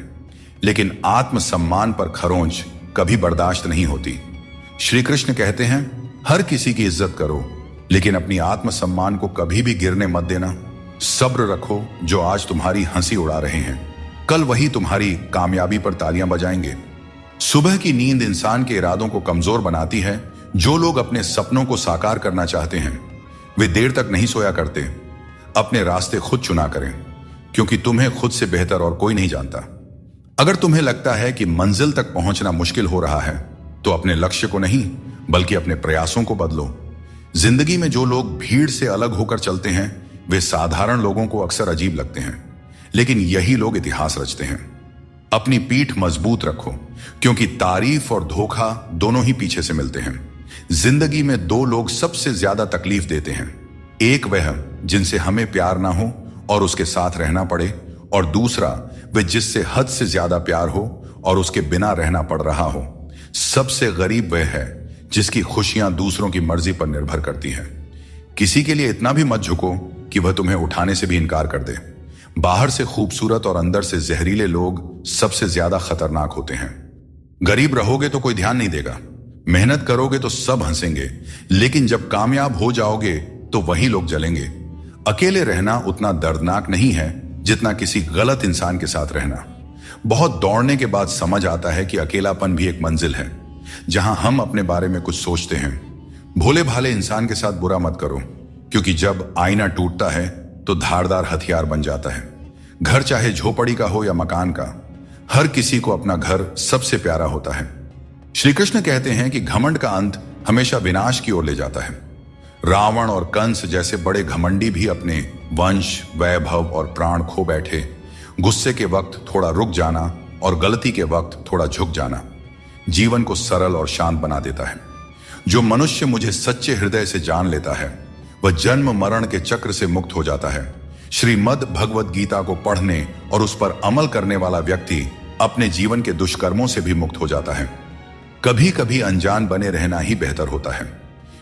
लेकिन आत्मसम्मान पर खरोंच कभी बर्दाश्त नहीं होती। श्री कृष्ण कहते हैं हर किसी की इज्जत करो, लेकिन अपनी आत्मसम्मान को कभी भी गिरने मत देना। सब्र रखो, जो आज तुम्हारी हंसी उड़ा रहे हैं कल वही तुम्हारी कामयाबी पर तालियां बजाएंगे। सुबह की नींद इंसान के इरादों को कमजोर बनाती है। जो लोग अपने सपनों को साकार करना चाहते हैं वे देर तक नहीं सोया करते। अपने रास्ते खुद चुना करें, क्योंकि तुम्हें खुद से बेहतर और कोई नहीं जानता। अगर तुम्हें लगता है कि मंजिल तक पहुंचना मुश्किल हो रहा है, तो अपने लक्ष्य को नहीं बल्कि अपने प्रयासों को बदलो। जिंदगी में जो लोग भीड़ से अलग होकर चलते हैं वे साधारण लोगों को अक्सर अजीब लगते हैं, लेकिन यही लोग इतिहास रचते हैं। अपनी पीठ मजबूत रखो, क्योंकि तारीफ और धोखा दोनों ही पीछे से मिलते हैं। जिंदगी में दो लोग सबसे ज्यादा तकलीफ देते हैं। एक वह जिनसे हमें प्यार ना हो और उसके साथ रहना पड़े, और दूसरा वह जिससे हद से ज्यादा प्यार हो और उसके बिना रहना पड़ रहा हो। सबसे गरीब वह है जिसकी खुशियां दूसरों की मर्जी पर निर्भर करती हैं। किसी के लिए इतना भी मत झुको कि वह तुम्हें उठाने से भी इनकार कर दे। बाहर से खूबसूरत और अंदर से जहरीले लोग सबसे ज्यादा खतरनाक होते हैं। गरीब रहोगे तो कोई ध्यान नहीं देगा, मेहनत करोगे तो सब हंसेंगे, लेकिन जब कामयाब हो जाओगे तो वही लोग जलेंगे। अकेले रहना उतना दर्दनाक नहीं है जितना किसी गलत इंसान के साथ रहना। बहुत दौड़ने के बाद समझ आता है कि अकेलापन भी एक मंजिल है, जहां हम अपने बारे में कुछ सोचते हैं। भोले भाले इंसान के साथ बुरा मत करो, क्योंकि जब आईना टूटता है तो धारदार हथियार बन जाता है। घर चाहे झोपड़ी का हो या मकान का, हर किसी को अपना घर सबसे प्यारा होता है। श्री कृष्ण कहते हैं कि घमंड का अंत हमेशा विनाश की ओर ले जाता है। रावण और कंस जैसे बड़े घमंडी भी अपने वंश, वैभव और प्राण खो बैठे। गुस्से के वक्त थोड़ा रुक जाना और गलती के वक्त थोड़ा झुक जाना जीवन को सरल और शांत बना देता है। जो मनुष्य मुझे सच्चे हृदय से जान लेता है वह जन्म मरण के चक्र से मुक्त हो जाता है। श्रीमद् भगवद गीता को पढ़ने और उस पर अमल करने वाला व्यक्ति अपने जीवन के दुष्कर्मों से भी मुक्त हो जाता है। कभी कभी अनजान बने रहना ही बेहतर होता है,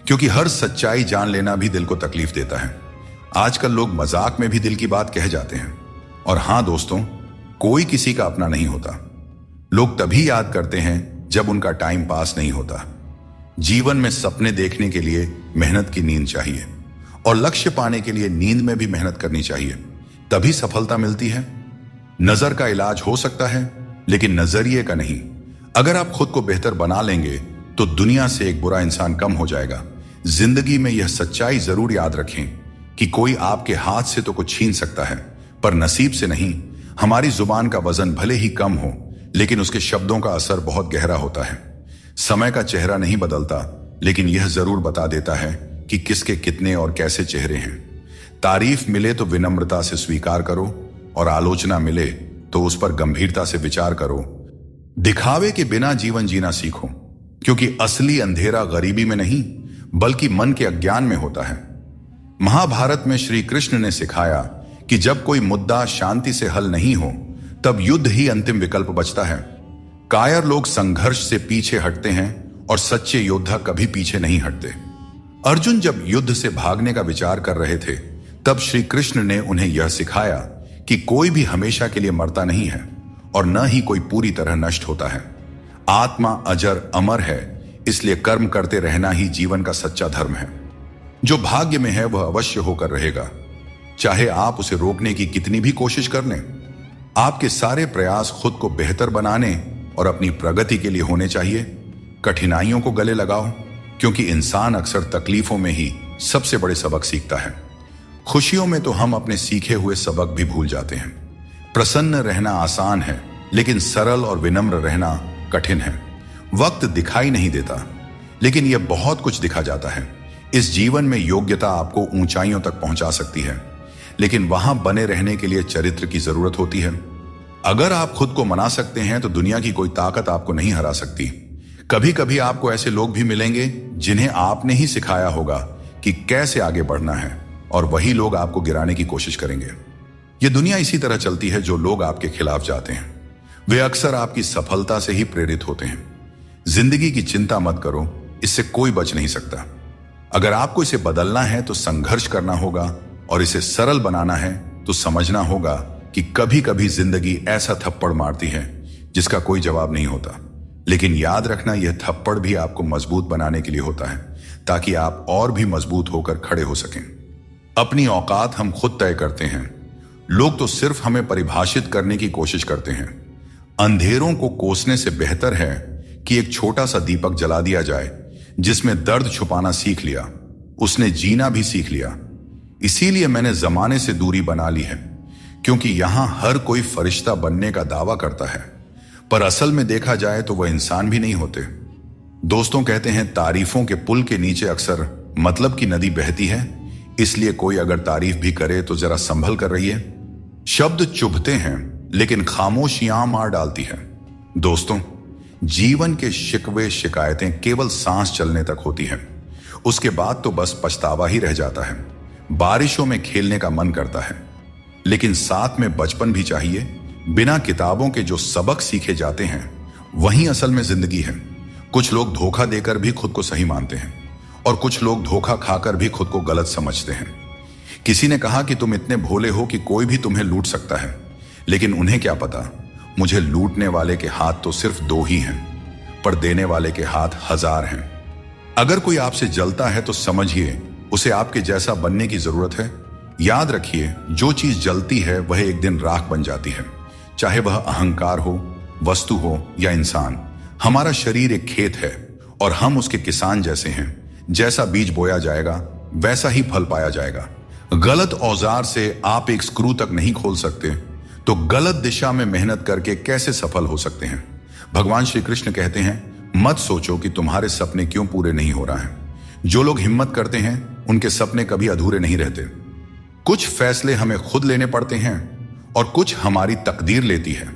क्योंकि हर सच्चाई जान लेना भी दिल को तकलीफ देता है। आजकल लोग मजाक में भी दिल की बात कह जाते हैं। और हां दोस्तों, कोई किसी का अपना नहीं होता। लोग तभी याद करते हैं जब उनका टाइम पास नहीं होता। जीवन में सपने देखने के लिए मेहनत की नींद चाहिए और लक्ष्य पाने के लिए नींद में भी मेहनत करनी चाहिए, तभी सफलता मिलती है। नजर का इलाज हो सकता है, लेकिन नजरिए का नहीं। अगर आप खुद को बेहतर बना लेंगे तो दुनिया से एक बुरा इंसान कम हो जाएगा। जिंदगी में यह सच्चाई जरूर याद रखें कि कोई आपके हाथ से तो कुछ छीन सकता है, पर नसीब से नहीं। हमारी जुबान का वजन भले ही कम हो, लेकिन उसके शब्दों का असर बहुत गहरा होता है। समय का चेहरा नहीं बदलता, लेकिन यह जरूर बता देता है कि किसके कितने और कैसे चेहरे हैं। तारीफ मिले तो विनम्रता से स्वीकार करो और आलोचना मिले तो उस पर गंभीरता से विचार करो। दिखावे के बिना जीवन जीना सीखो, क्योंकि असली अंधेरा गरीबी में नहीं बल्कि मन के अज्ञान में होता है। महाभारत में श्री कृष्ण ने सिखाया कि जब कोई मुद्दा शांति से हल नहीं हो तब युद्ध ही अंतिम विकल्प बचता है। कायर लोग संघर्ष से पीछे हटते हैं और सच्चे योद्धा कभी पीछे नहीं हटते। अर्जुन जब युद्ध से भागने का विचार कर रहे थे तब श्री कृष्ण ने उन्हें यह सिखाया कि कोई भी हमेशा के लिए मरता नहीं है और न ही कोई पूरी तरह नष्ट होता है। आत्मा अजर अमर है, इसलिए कर्म करते रहना ही जीवन का सच्चा धर्म है। जो भाग्य में है वह अवश्य होकर रहेगा, चाहे आप उसे रोकने की कितनी भी कोशिश कर लें। आपके सारे प्रयास खुद को बेहतर बनाने और अपनी प्रगति के लिए होने चाहिए। कठिनाइयों को गले लगाओ, क्योंकि इंसान अक्सर तकलीफों में ही सबसे बड़े सबक सीखता है। खुशियों में तो हम अपने सीखे हुए सबक भी भूल जाते हैं। प्रसन्न रहना आसान है, लेकिन सरल और विनम्र रहना कठिन है। वक्त दिखाई नहीं देता, लेकिन यह बहुत कुछ दिखा जाता है। इस जीवन में योग्यता आपको ऊंचाइयों तक पहुंचा सकती है, लेकिन वहां बने रहने के लिए चरित्र की जरूरत होती है। अगर आप खुद को मना सकते हैं तो दुनिया की कोई ताकत आपको नहीं हरा सकती। कभी कभी आपको ऐसे लोग भी मिलेंगे जिन्हें आपने ही सिखाया होगा कि कैसे आगे बढ़ना है, और वही लोग आपको गिराने की कोशिश करेंगे। यह दुनिया इसी तरह चलती है। जो लोग आपके खिलाफ जाते हैं वे अक्सर आपकी सफलता से ही प्रेरित होते हैं। जिंदगी की चिंता मत करो, इससे कोई बच नहीं सकता। अगर आपको इसे बदलना है तो संघर्ष करना होगा, और इसे सरल बनाना है तो समझना होगा कि कभी कभी जिंदगी ऐसा थप्पड़ मारती है जिसका कोई जवाब नहीं होता। लेकिन याद रखना, यह थप्पड़ भी आपको मजबूत बनाने के लिए होता है, ताकि आप और भी मजबूत होकर खड़े हो सकें। अपनी औकात हम खुद तय करते हैं। लोग तो सिर्फ हमें परिभाषित करने की कोशिश करते हैं। अंधेरों को कोसने से बेहतर है कि एक छोटा सा दीपक जला दिया जाए। जिसमें दर्द छुपाना सीख लिया, उसने जीना भी सीख लिया। इसीलिए मैंने जमाने से दूरी बना ली है, क्योंकि यहां हर कोई फरिश्ता बनने का दावा करता है, पर असल में देखा जाए तो वह इंसान भी नहीं होते। दोस्तों कहते हैं तारीफों के पुल के नीचे अक्सर मतलब की नदी बहती है, इसलिए कोई अगर तारीफ भी करे तो जरा संभल कर रहिए। शब्द चुभते हैं, लेकिन खामोशियां मार डालती है। दोस्तों, जीवन के शिकवे शिकायतें केवल सांस चलने तक होती हैं। उसके बाद तो बस पछतावा ही रह जाता है। बारिशों में खेलने का मन करता है, लेकिन साथ में बचपन भी चाहिए। बिना किताबों के जो सबक सीखे जाते हैं वही असल में जिंदगी है। कुछ लोग धोखा देकर भी खुद को सही मानते हैं, और कुछ लोग धोखा खाकर भी खुद को गलत समझते हैं। किसी ने कहा कि तुम इतने भोले हो कि कोई भी तुम्हें लूट सकता है, लेकिन उन्हें क्या पता, मुझे लूटने वाले के हाथ तो सिर्फ 2 ही हैं, पर देने वाले के हाथ 1000 हैं। अगर कोई आपसे जलता है तो समझिए उसे आपके जैसा बनने की जरूरत है। याद रखिए, जो चीज जलती है वह एक दिन राख बन जाती है, चाहे वह अहंकार हो, वस्तु हो या इंसान। हमारा शरीर एक खेत है और हम उसके किसान जैसे हैं। जैसा बीज बोया जाएगा वैसा ही फल पाया जाएगा। गलत औजार से आप एक स्क्रू तक नहीं खोल सकते, तो गलत दिशा में मेहनत करके कैसे सफल हो सकते हैं। भगवान श्री कृष्ण कहते हैं, मत सोचो कि तुम्हारे सपने क्यों पूरे नहीं हो रहा है। जो लोग हिम्मत करते हैं उनके सपने कभी अधूरे नहीं रहते। कुछ फैसले हमें खुद लेने पड़ते हैं और कुछ हमारी तकदीर लेती है।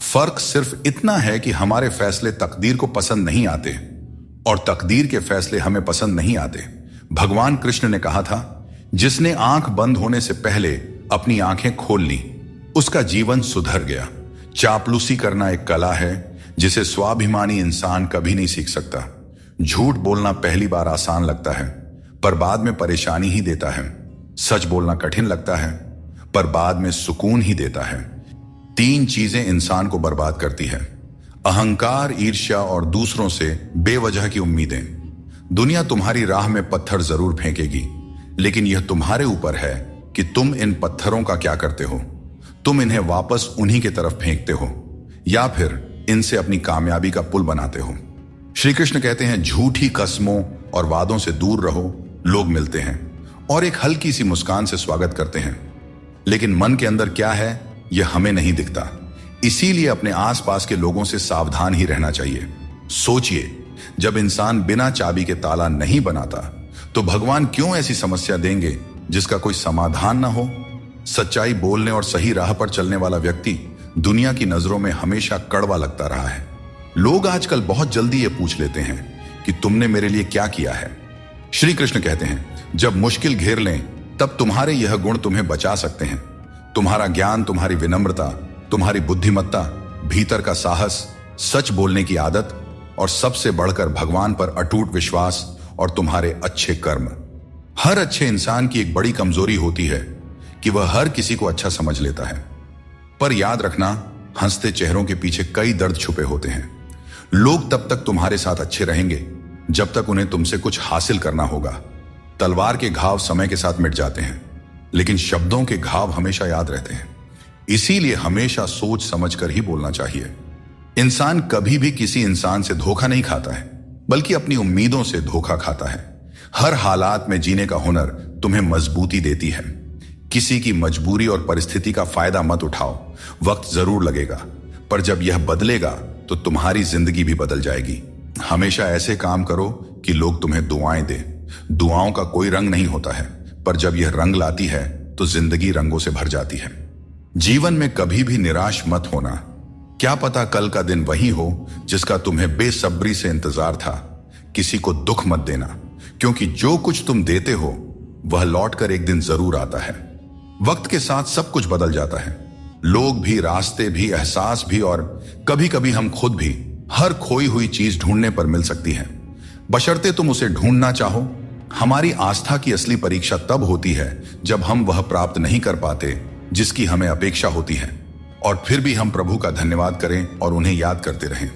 फर्क सिर्फ इतना है कि हमारे फैसले तकदीर को पसंद नहीं आते और तकदीर के फैसले हमें पसंद नहीं आते। भगवान कृष्ण ने कहा था, जिसने आंख बंद होने से पहले अपनी आंखें खोल ली उसका जीवन सुधर गया। चापलूसी करना एक कला है जिसे स्वाभिमानी इंसान कभी नहीं सीख सकता। झूठ बोलना पहली बार आसान लगता है पर बाद में परेशानी ही देता है। सच बोलना कठिन लगता है पर बाद में सुकून ही देता है। 3 चीजें इंसान को बर्बाद करती है: अहंकार, ईर्ष्या और दूसरों से बेवजह की उम्मीदें। दुनिया तुम्हारी राह में पत्थर जरूर फेंकेगी, लेकिन यह तुम्हारे ऊपर है कि तुम इन पत्थरों का क्या करते हो। तुम इन्हें वापस उन्हीं की तरफ फेंकते हो या फिर इनसे अपनी कामयाबी का पुल बनाते हो। श्री कृष्ण कहते हैं, झूठी कस्मों और वादों से दूर रहो। लोग मिलते हैं और एक हल्की सी मुस्कान से स्वागत करते हैं, लेकिन मन के अंदर क्या है यह हमें नहीं दिखता। इसीलिए अपने आसपास के लोगों से सावधान ही रहना चाहिए। सोचिए, जब इंसान बिना चाबी के ताला नहीं बनाता तो भगवान क्यों ऐसी समस्या देंगे जिसका कोई समाधान ना हो। सच्चाई बोलने और सही राह पर चलने वाला व्यक्ति दुनिया की नजरों में हमेशा कड़वा लगता रहा है। लोग आजकल बहुत जल्दी ये पूछ लेते हैं कि तुमने मेरे लिए क्या किया है। श्री कृष्ण कहते हैं, जब मुश्किल घेर लें तब तुम्हारे यह गुण तुम्हें बचा सकते हैं। तुम्हारा ज्ञान, तुम्हारी विनम्रता, तुम्हारी बुद्धिमत्ता, भीतर का साहस, सच बोलने की आदत और सबसे बढ़कर भगवान पर अटूट विश्वास और तुम्हारे अच्छे कर्म। हर अच्छे इंसान की एक बड़ी कमजोरी होती है कि वह हर किसी को अच्छा समझ लेता है, पर याद रखना, हंसते चेहरों के पीछे कई दर्द छुपे होते हैं। लोग तब तक तुम्हारे साथ अच्छे रहेंगे जब तक उन्हें तुमसे कुछ हासिल करना होगा। तलवार के घाव समय के साथ मिट जाते हैं, लेकिन शब्दों के घाव हमेशा याद रहते हैं। इसीलिए हमेशा सोच समझ कर ही बोलना चाहिए। इंसान कभी भी किसी इंसान से धोखा नहीं खाता है, बल्कि अपनी उम्मीदों से धोखा खाता है। हर हालात में जीने का हुनर तुम्हें मजबूती देती है। किसी की मजबूरी और परिस्थिति का फायदा मत उठाओ। वक्त जरूर लगेगा, पर जब यह बदलेगा तो तुम्हारी जिंदगी भी बदल जाएगी। हमेशा ऐसे काम करो कि लोग तुम्हें दुआएं दें। दुआओं का कोई रंग नहीं होता है, पर जब यह रंग लाती है तो जिंदगी रंगों से भर जाती है। जीवन में कभी भी निराश मत होना। क्या पता कल का दिन वही हो जिसका तुम्हें बेसब्री से इंतजार था। किसी को दुख मत देना, क्योंकि जो कुछ तुम देते हो वह लौटकर एक दिन जरूर आता है। वक्त के साथ सब कुछ बदल जाता है, लोग भी, रास्ते भी, एहसास भी और कभी कभी हम खुद भी। हर खोई हुई चीज ढूंढने पर मिल सकती है, बशर्ते तुम उसे ढूंढना चाहो। हमारी आस्था की असली परीक्षा तब होती है जब हम वह प्राप्त नहीं कर पाते जिसकी हमें अपेक्षा होती है, और फिर भी हम प्रभु का धन्यवाद करें और उन्हें याद करते रहें।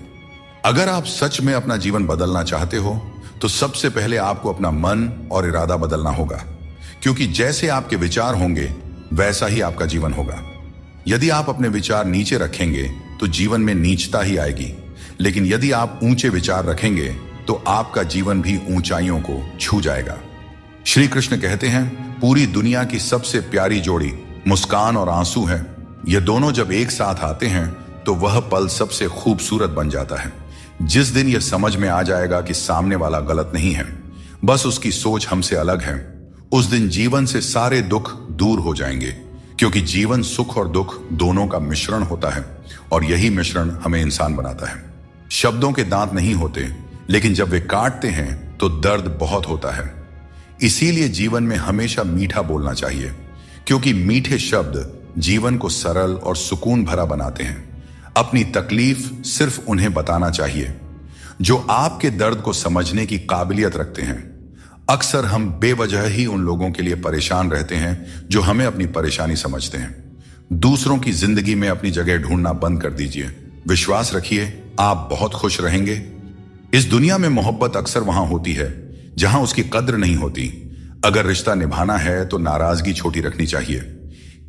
अगर आप सच में अपना जीवन बदलना चाहते हो तो सबसे पहले आपको अपना मन और इरादा बदलना होगा, क्योंकि जैसे आपके विचार होंगे वैसा ही आपका जीवन होगा। यदि आप अपने विचार नीचे रखेंगे तो जीवन में नीचता ही आएगी, लेकिन यदि आप ऊंचे विचार रखेंगे तो आपका जीवन भी ऊंचाइयों को छू जाएगा। श्री कृष्ण कहते हैं, पूरी दुनिया की सबसे प्यारी जोड़ी मुस्कान और आंसू है। ये दोनों जब एक साथ आते हैं तो वह पल सबसे खूबसूरत बन जाता है। जिस दिन यह समझ में आ जाएगा कि सामने वाला गलत नहीं है, बस उसकी सोच हमसे अलग है, उस दिन जीवन से सारे दुख दूर हो जाएंगे। क्योंकि जीवन सुख और दुख दोनों का मिश्रण होता है, और यही मिश्रण हमें इंसान बनाता है। शब्दों के दांत नहीं होते, लेकिन जब वे काटते हैं तो दर्द बहुत होता है। इसीलिए जीवन में हमेशा मीठा बोलना चाहिए, क्योंकि मीठे शब्द जीवन को सरल और सुकून भरा बनाते हैं। अपनी तकलीफ सिर्फ उन्हें बताना चाहिए जो आपके दर्द को समझने की काबिलियत रखते हैं। अक्सर हम बेवजह ही उन लोगों के लिए परेशान रहते हैं जो हमें अपनी परेशानी समझते हैं। दूसरों की जिंदगी में अपनी जगह ढूंढना बंद कर दीजिए। विश्वास रखिए, आप बहुत खुश रहेंगे। इस दुनिया में मोहब्बत अक्सर वहां होती है जहां उसकी कद्र नहीं होती। अगर रिश्ता निभाना है तो नाराजगी छोटी रखनी चाहिए।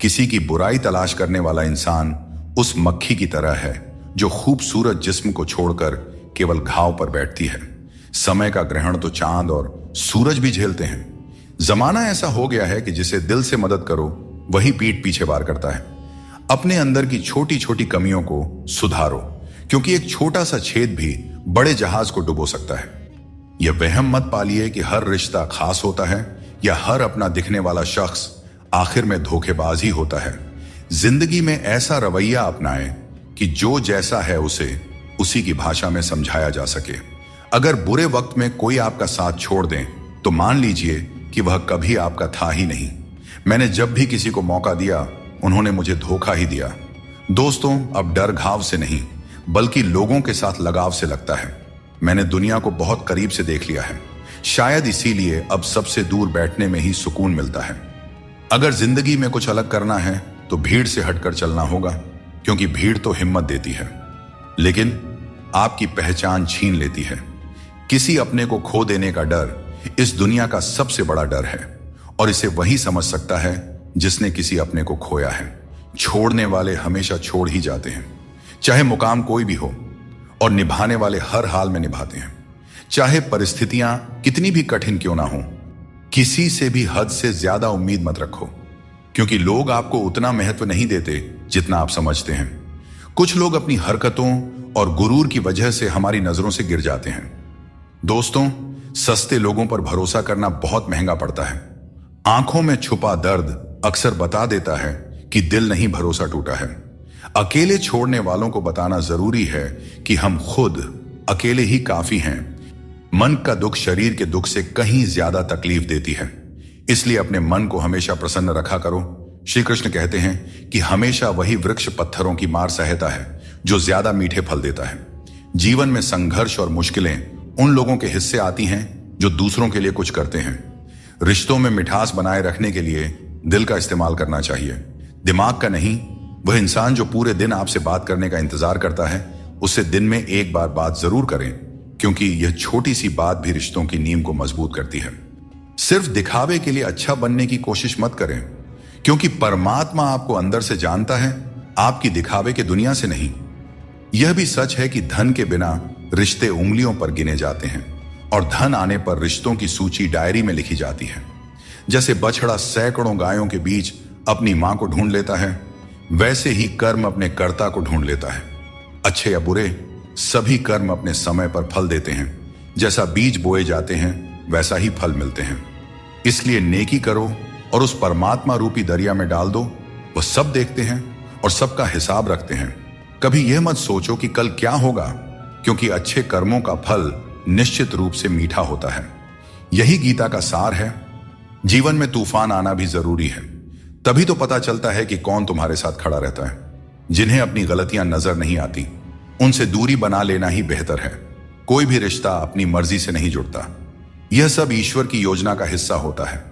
किसी की बुराई तलाश करने वाला इंसान उस मक्खी की तरह है जो खूबसूरत जिस्म को छोड़कर केवल घाव पर बैठती है। समय का ग्रहण तो चांद और सूरज भी झेलते हैं। जमाना ऐसा हो गया है कि जिसे दिल से मदद करो वही पीठ पीछे वार करता है। अपने अंदर की छोटी छोटी कमियों को सुधारो, क्योंकि एक छोटा सा छेद भी बड़े जहाज को डुबो सकता है। यह वहम मत पालिए कि हर रिश्ता खास होता है या हर अपना दिखने वाला शख्स आखिर में धोखेबाज ही होता है। जिंदगी में ऐसा रवैया अपनाएं कि जो जैसा है उसे उसी की भाषा में समझाया जा सके। अगर बुरे वक्त में कोई आपका साथ छोड़ दें तो मान लीजिए कि वह कभी आपका था ही नहीं। मैंने जब भी किसी को मौका दिया उन्होंने मुझे धोखा ही दिया। दोस्तों, अब डर घाव से नहीं बल्कि लोगों के साथ लगाव से लगता है। मैंने दुनिया को बहुत करीब से देख लिया है, शायद इसीलिए अब सबसे दूर बैठने में ही सुकून मिलता है। अगर जिंदगी में कुछ अलग करना है तो भीड़ से हटकर चलना होगा, क्योंकि भीड़ तो हिम्मत देती है लेकिन आपकी पहचान छीन लेती है। किसी अपने को खो देने का डर इस दुनिया का सबसे बड़ा डर है और इसे वही समझ सकता है जिसने किसी अपने को खोया है। छोड़ने वाले हमेशा छोड़ ही जाते हैं, चाहे मुकाम कोई भी हो, और निभाने वाले हर हाल में निभाते हैं, चाहे परिस्थितियां कितनी भी कठिन क्यों ना हो। किसी से भी हद से ज्यादा उम्मीद मत रखो, क्योंकि लोग आपको उतना महत्व नहीं देते जितना आप समझते हैं। कुछ लोग अपनी हरकतों और गुरूर की वजह से हमारी नजरों से गिर जाते हैं। दोस्तों, सस्ते लोगों पर भरोसा करना बहुत महंगा पड़ता है। आंखों में छुपा दर्द अक्सर बता देता है कि दिल नहीं भरोसा टूटा है। अकेले छोड़ने वालों को बताना जरूरी है कि हम खुद अकेले ही काफी हैं। मन का दुख शरीर के दुख से कहीं ज्यादा तकलीफ देती है, इसलिए अपने मन को हमेशा प्रसन्न रखा करो। श्री कृष्ण कहते हैं कि हमेशा वही वृक्ष पत्थरों की मार सहता है जो ज्यादा मीठे फल देता है। जीवन में संघर्ष और मुश्किलें उन लोगों के हिस्से आती हैं जो दूसरों के लिए कुछ करते हैं। रिश्तों में मिठास बनाए रखने के लिए दिल का इस्तेमाल करना चाहिए, दिमाग का नहीं। वह इंसान जो पूरे दिन आपसे बात करने का इंतजार करता है उससे दिन में एक बार बात जरूर करें, क्योंकि यह छोटी सी बात भी रिश्तों की नींव को मजबूत करती है। सिर्फ दिखावे के लिए अच्छा बनने की कोशिश मत करें, क्योंकि परमात्मा आपको अंदर से जानता है, आपकी दिखावे के दुनिया से नहीं। यह भी सच है कि धन के बिना रिश्ते उंगलियों पर गिने जाते हैं और धन आने पर रिश्तों की सूची डायरी में लिखी जाती है। जैसे बछड़ा सैकड़ों गायों के बीच अपनी मां को ढूंढ लेता है, वैसे ही कर्म अपने कर्ता को ढूंढ लेता है। अच्छे या बुरे, सभी कर्म अपने समय पर फल देते हैं। जैसा बीज बोए जाते हैं वैसा ही फल मिलते हैं। इसलिए नेकी करो और उस परमात्मा रूपी दरिया में डाल दो। वह सब देखते हैं और सबका हिसाब रखते हैं। कभी यह मत सोचो कि कल क्या होगा, क्योंकि अच्छे कर्मों का फल निश्चित रूप से मीठा होता है। यही गीता का सार है। जीवन में तूफान आना भी जरूरी है, तभी तो पता चलता है कि कौन तुम्हारे साथ खड़ा रहता है। जिन्हें अपनी गलतियां नजर नहीं आती उनसे दूरी बना लेना ही बेहतर है। कोई भी रिश्ता अपनी मर्जी से नहीं जुड़ता, यह सब ईश्वर की योजना का हिस्सा होता है।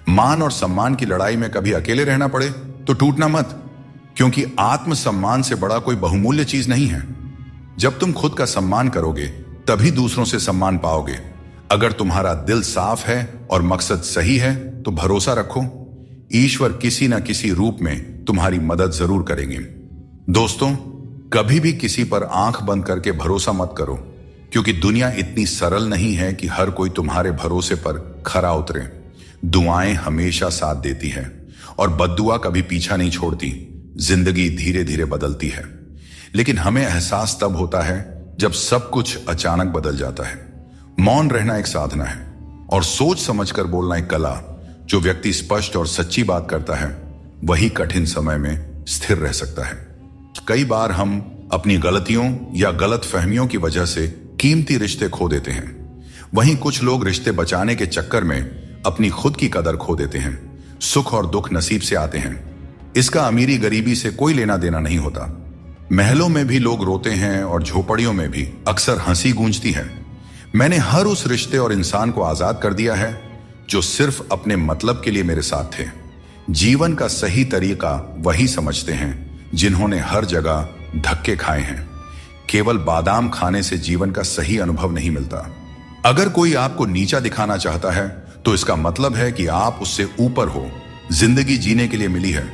मान और सम्मान की लड़ाई में कभी अकेले रहना पड़े तो टूटना मत, क्योंकि आत्मसम्मान से बड़ा कोई बहुमूल्य चीज नहीं है। जब तुम खुद का सम्मान करोगे तभी दूसरों से सम्मान पाओगे। अगर तुम्हारा दिल साफ है और मकसद सही है तो भरोसा रखो, ईश्वर किसी न किसी रूप में तुम्हारी मदद जरूर करेंगे। दोस्तों, कभी भी किसी पर आंख बंद करके भरोसा मत करो, क्योंकि दुनिया इतनी सरल नहीं है कि हर कोई तुम्हारे भरोसे पर खरा उतरे। दुआएं हमेशा साथ देती है और बद्दुआ कभी पीछा नहीं छोड़ती। जिंदगी धीरे धीरे बदलती है, लेकिन हमें एहसास तब होता है जब सब कुछ अचानक बदल जाता है। मौन रहना एक साधना है और सोच समझकर बोलना एक कला। जो व्यक्ति स्पष्ट और सच्ची बात करता है वही कठिन समय में स्थिर रह सकता है। कई बार हम अपनी गलतियों या गलत फहमियों की वजह से कीमती रिश्ते खो देते हैं। वहीं कुछ लोग रिश्ते बचाने के चक्कर में अपनी खुद की कदर खो देते हैं। सुख और दुख नसीब से आते हैं, इसका अमीरी गरीबी से कोई लेना देना नहीं होता। महलों में भी लोग रोते हैं और झोपड़ियों में भी अक्सर हंसी गूंजती है। मैंने हर उस रिश्ते और इंसान को आजाद कर दिया है जो सिर्फ अपने मतलब के लिए मेरे साथ थे। जीवन का सही तरीका वही समझते हैं जिन्होंने हर जगह धक्के खाए हैं। केवल बादाम खाने से जीवन का सही अनुभव नहीं मिलता। अगर कोई आपको नीचा दिखाना चाहता है तो इसका मतलब है कि आप उससे ऊपर हो। जिंदगी जीने के लिए मिली है,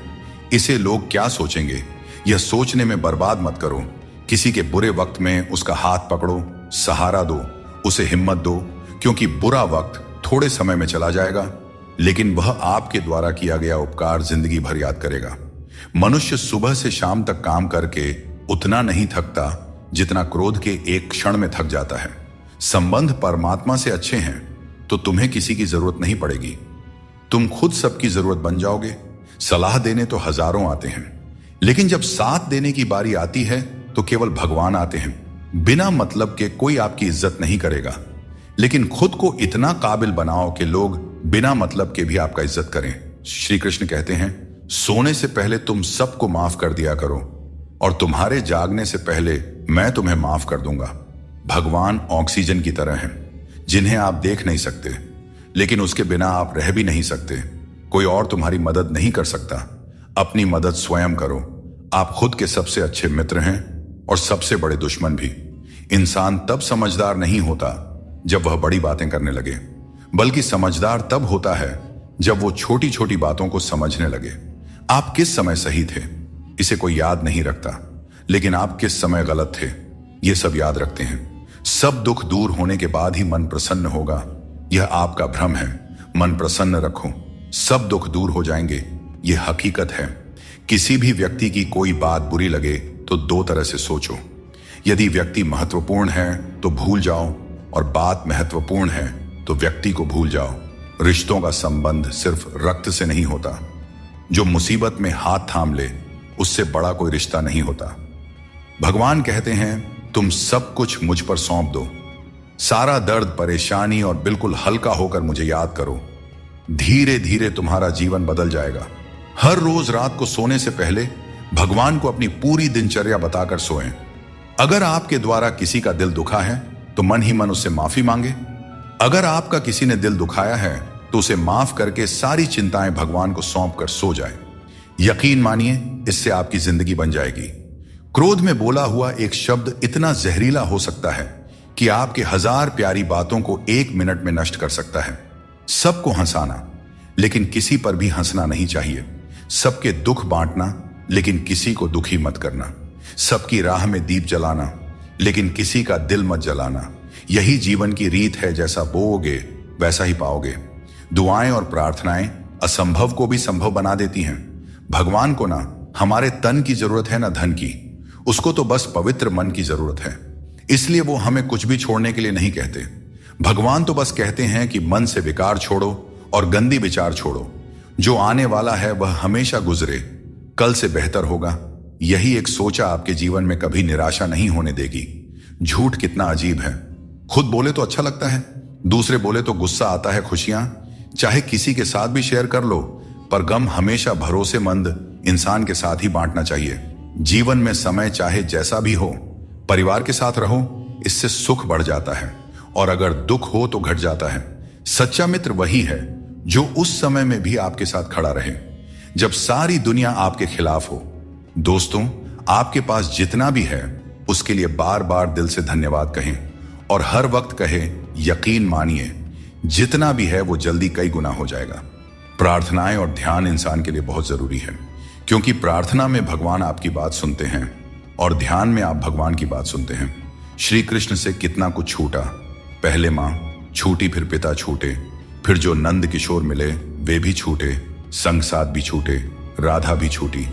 इसे लोग क्या सोचेंगे यह सोचने में बर्बाद मत करो। किसी के बुरे वक्त में उसका हाथ पकड़ो, सहारा दो, उसे हिम्मत दो, क्योंकि बुरा वक्त थोड़े समय में चला जाएगा लेकिन वह आपके द्वारा किया गया उपकार जिंदगी भर याद करेगा। मनुष्य सुबह से शाम तक काम करके उतना नहीं थकता जितना क्रोध के एक क्षण में थक जाता है। संबंध परमात्मा से अच्छे हैं तो तुम्हें किसी की जरूरत नहीं पड़ेगी। तुम खुद सबकी जरूरत बन जाओगे। सलाह देने तो हजारों आते हैं, लेकिन जब साथ देने की बारी आती है तो केवल भगवान आते हैं। बिना मतलब के कोई आपकी इज्जत नहीं करेगा, लेकिन खुद को इतना काबिल बनाओ कि लोग बिना मतलब के भी आपका इज्जत करें। श्री कृष्ण कहते हैं, सोने से पहले तुम सबको माफ कर दिया करो और तुम्हारे जागने से पहले मैं तुम्हें माफ कर दूंगा। भगवान ऑक्सीजन की तरह हैं, जिन्हें आप देख नहीं सकते, लेकिन उसके बिना आप रह भी नहीं सकते। कोई और तुम्हारी मदद नहीं कर सकता। अपनी मदद स्वयं करो। आप खुद के सबसे अच्छे मित्र हैं और सबसे बड़े दुश्मन भी। इंसान तब समझदार नहीं होता जब वह बड़ी बातें करने लगे, बल्कि समझदार तब होता है जब वो छोटी छोटी बातों को समझने लगे। आप किस समय सही थे इसे कोई याद नहीं रखता, लेकिन आप किस समय गलत थे ये सब याद रखते हैं। सब दुख दूर होने के बाद ही मन प्रसन्न होगा, यह आपका भ्रम है। मन प्रसन्न रखो, सब दुख दूर हो जाएंगे, यह हकीकत है। किसी भी व्यक्ति की कोई बात बुरी लगे तो दो तरह से सोचो। यदि व्यक्ति महत्वपूर्ण है तो भूल जाओ, और बात महत्वपूर्ण है तो व्यक्ति को भूल जाओ। रिश्तों का संबंध सिर्फ रक्त से नहीं होता। जो मुसीबत में हाथ थाम ले उससे बड़ा कोई रिश्ता नहीं होता। भगवान कहते हैं, तुम सब कुछ मुझ पर सौंप दो। सारा दर्द, परेशानी और बिल्कुल हल्का होकर मुझे याद करो। धीरे धीरे तुम्हारा जीवन बदल जाएगा। हर रोज रात को सोने से पहले भगवान को अपनी पूरी दिनचर्या बताकर सोएं। अगर आपके द्वारा किसी का दिल दुखा है तो मन ही मन उससे माफी मांगे। अगर आपका किसी ने दिल दुखाया है तो उसे माफ करके सारी चिंताएं भगवान को सौंप कर सो जाए। यकीन मानिए, इससे आपकी जिंदगी बन जाएगी। क्रोध में बोला हुआ एक शब्द इतना जहरीला हो सकता है कि आपके 1000 प्यारी बातों को 1 मिनट में नष्ट कर सकता है। सबको हंसाना, लेकिन किसी पर भी हंसना नहीं चाहिए। सबके दुख बांटना, लेकिन किसी को दुखी मत करना। सबकी राह में दीप जलाना, लेकिन किसी का दिल मत जलाना। यही जीवन की रीत है, जैसा बोओगे वैसा ही पाओगे। दुआएं और प्रार्थनाएं असंभव को भी संभव बना देती हैं। भगवान को ना हमारे तन की जरूरत है, ना धन की। उसको तो बस पवित्र मन की जरूरत है। इसलिए वो हमें कुछ भी छोड़ने के लिए नहीं कहते। भगवान तो बस कहते हैं कि मन से विकार छोड़ो और गंदी विचार छोड़ो। जो आने वाला है वह हमेशा गुजरे, कल से बेहतर होगा। यही एक सोचा आपके जीवन में कभी निराशा नहीं होने देगी। झूठ कितना अजीब है। खुद बोले तो अच्छा लगता है, दूसरे बोले तो गुस्सा आता है। खुशियां चाहे किसी के साथ भी शेयर कर लो, पर गम हमेशा भरोसेमंद इंसान के साथ ही बांटना चाहिए। जीवन में समय चाहे जैसा भी हो, परिवार के साथ रहो, इससे सुख बढ़ जाता है, और अगर दुख हो तो घट जाता है। सच्चा मित्र वही है जो उस समय में भी आपके साथ खड़ा रहे जब सारी दुनिया आपके खिलाफ हो। दोस्तों, आपके पास जितना भी है उसके लिए बार बार दिल से धन्यवाद कहें, और हर वक्त कहें, यकीन मानिए जितना भी है वो जल्दी कई गुना हो जाएगा। प्रार्थनाएं और ध्यान इंसान के लिए बहुत जरूरी है, क्योंकि प्रार्थना में भगवान आपकी बात सुनते हैं और ध्यान में आप भगवान की बात सुनते हैं। श्री कृष्ण से कितना कुछ छूटा। पहले मां छूटी, फिर पिता छूटे, फिर जो नंद किशोर मिले वे भी छूटे, संग साथ भी छूटे, राधा भी छूटी,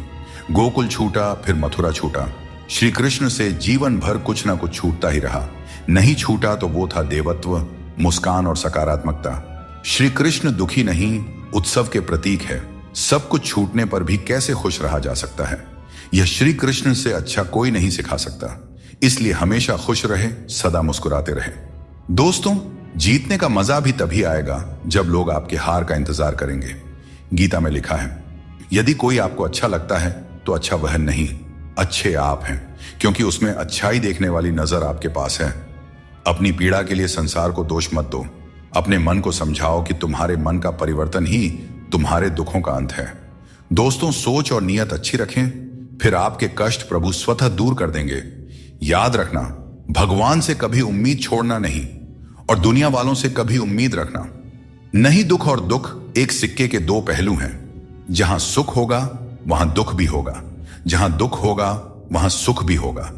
गोकुल छूटा, फिर मथुरा छूटा। श्री कृष्ण से जीवन भर कुछ ना कुछ छूटता ही रहा। नहीं छूटा तो वो था देवत्व, मुस्कान और सकारात्मकता। श्री कृष्ण दुखी नहीं, उत्सव के प्रतीक है। सब कुछ छूटने पर भी कैसे खुश रहा जा सकता है, यह श्री कृष्ण से अच्छा कोई नहीं सिखा सकता। इसलिए हमेशा खुश रहे, सदा मुस्कुराते रहे। दोस्तों, जीतने का मजा भी तभी आएगा जब लोग आपके हार का इंतजार करेंगे। गीता में लिखा है, यदि कोई आपको अच्छा लगता है तो अच्छा वह नहीं, अच्छे आप हैं, क्योंकि उसमें अच्छाई देखने वाली नजर आपके पास है। अपनी पीड़ा के लिए संसार को दोष मत दो। अपने मन को समझाओ कि तुम्हारे मन का परिवर्तन ही तुम्हारे दुखों का अंत है। दोस्तों, सोच और नियत अच्छी रखें, फिर आपके कष्ट प्रभु स्वतः दूर कर देंगे। याद रखना, भगवान से कभी उम्मीद छोड़ना नहीं, और दुनिया वालों से कभी उम्मीद रखना नहीं। दुख और दुख एक सिक्के के दो पहलू हैं। जहां सुख होगा वहां दुख भी होगा, जहां दुख होगा वहां सुख भी होगा।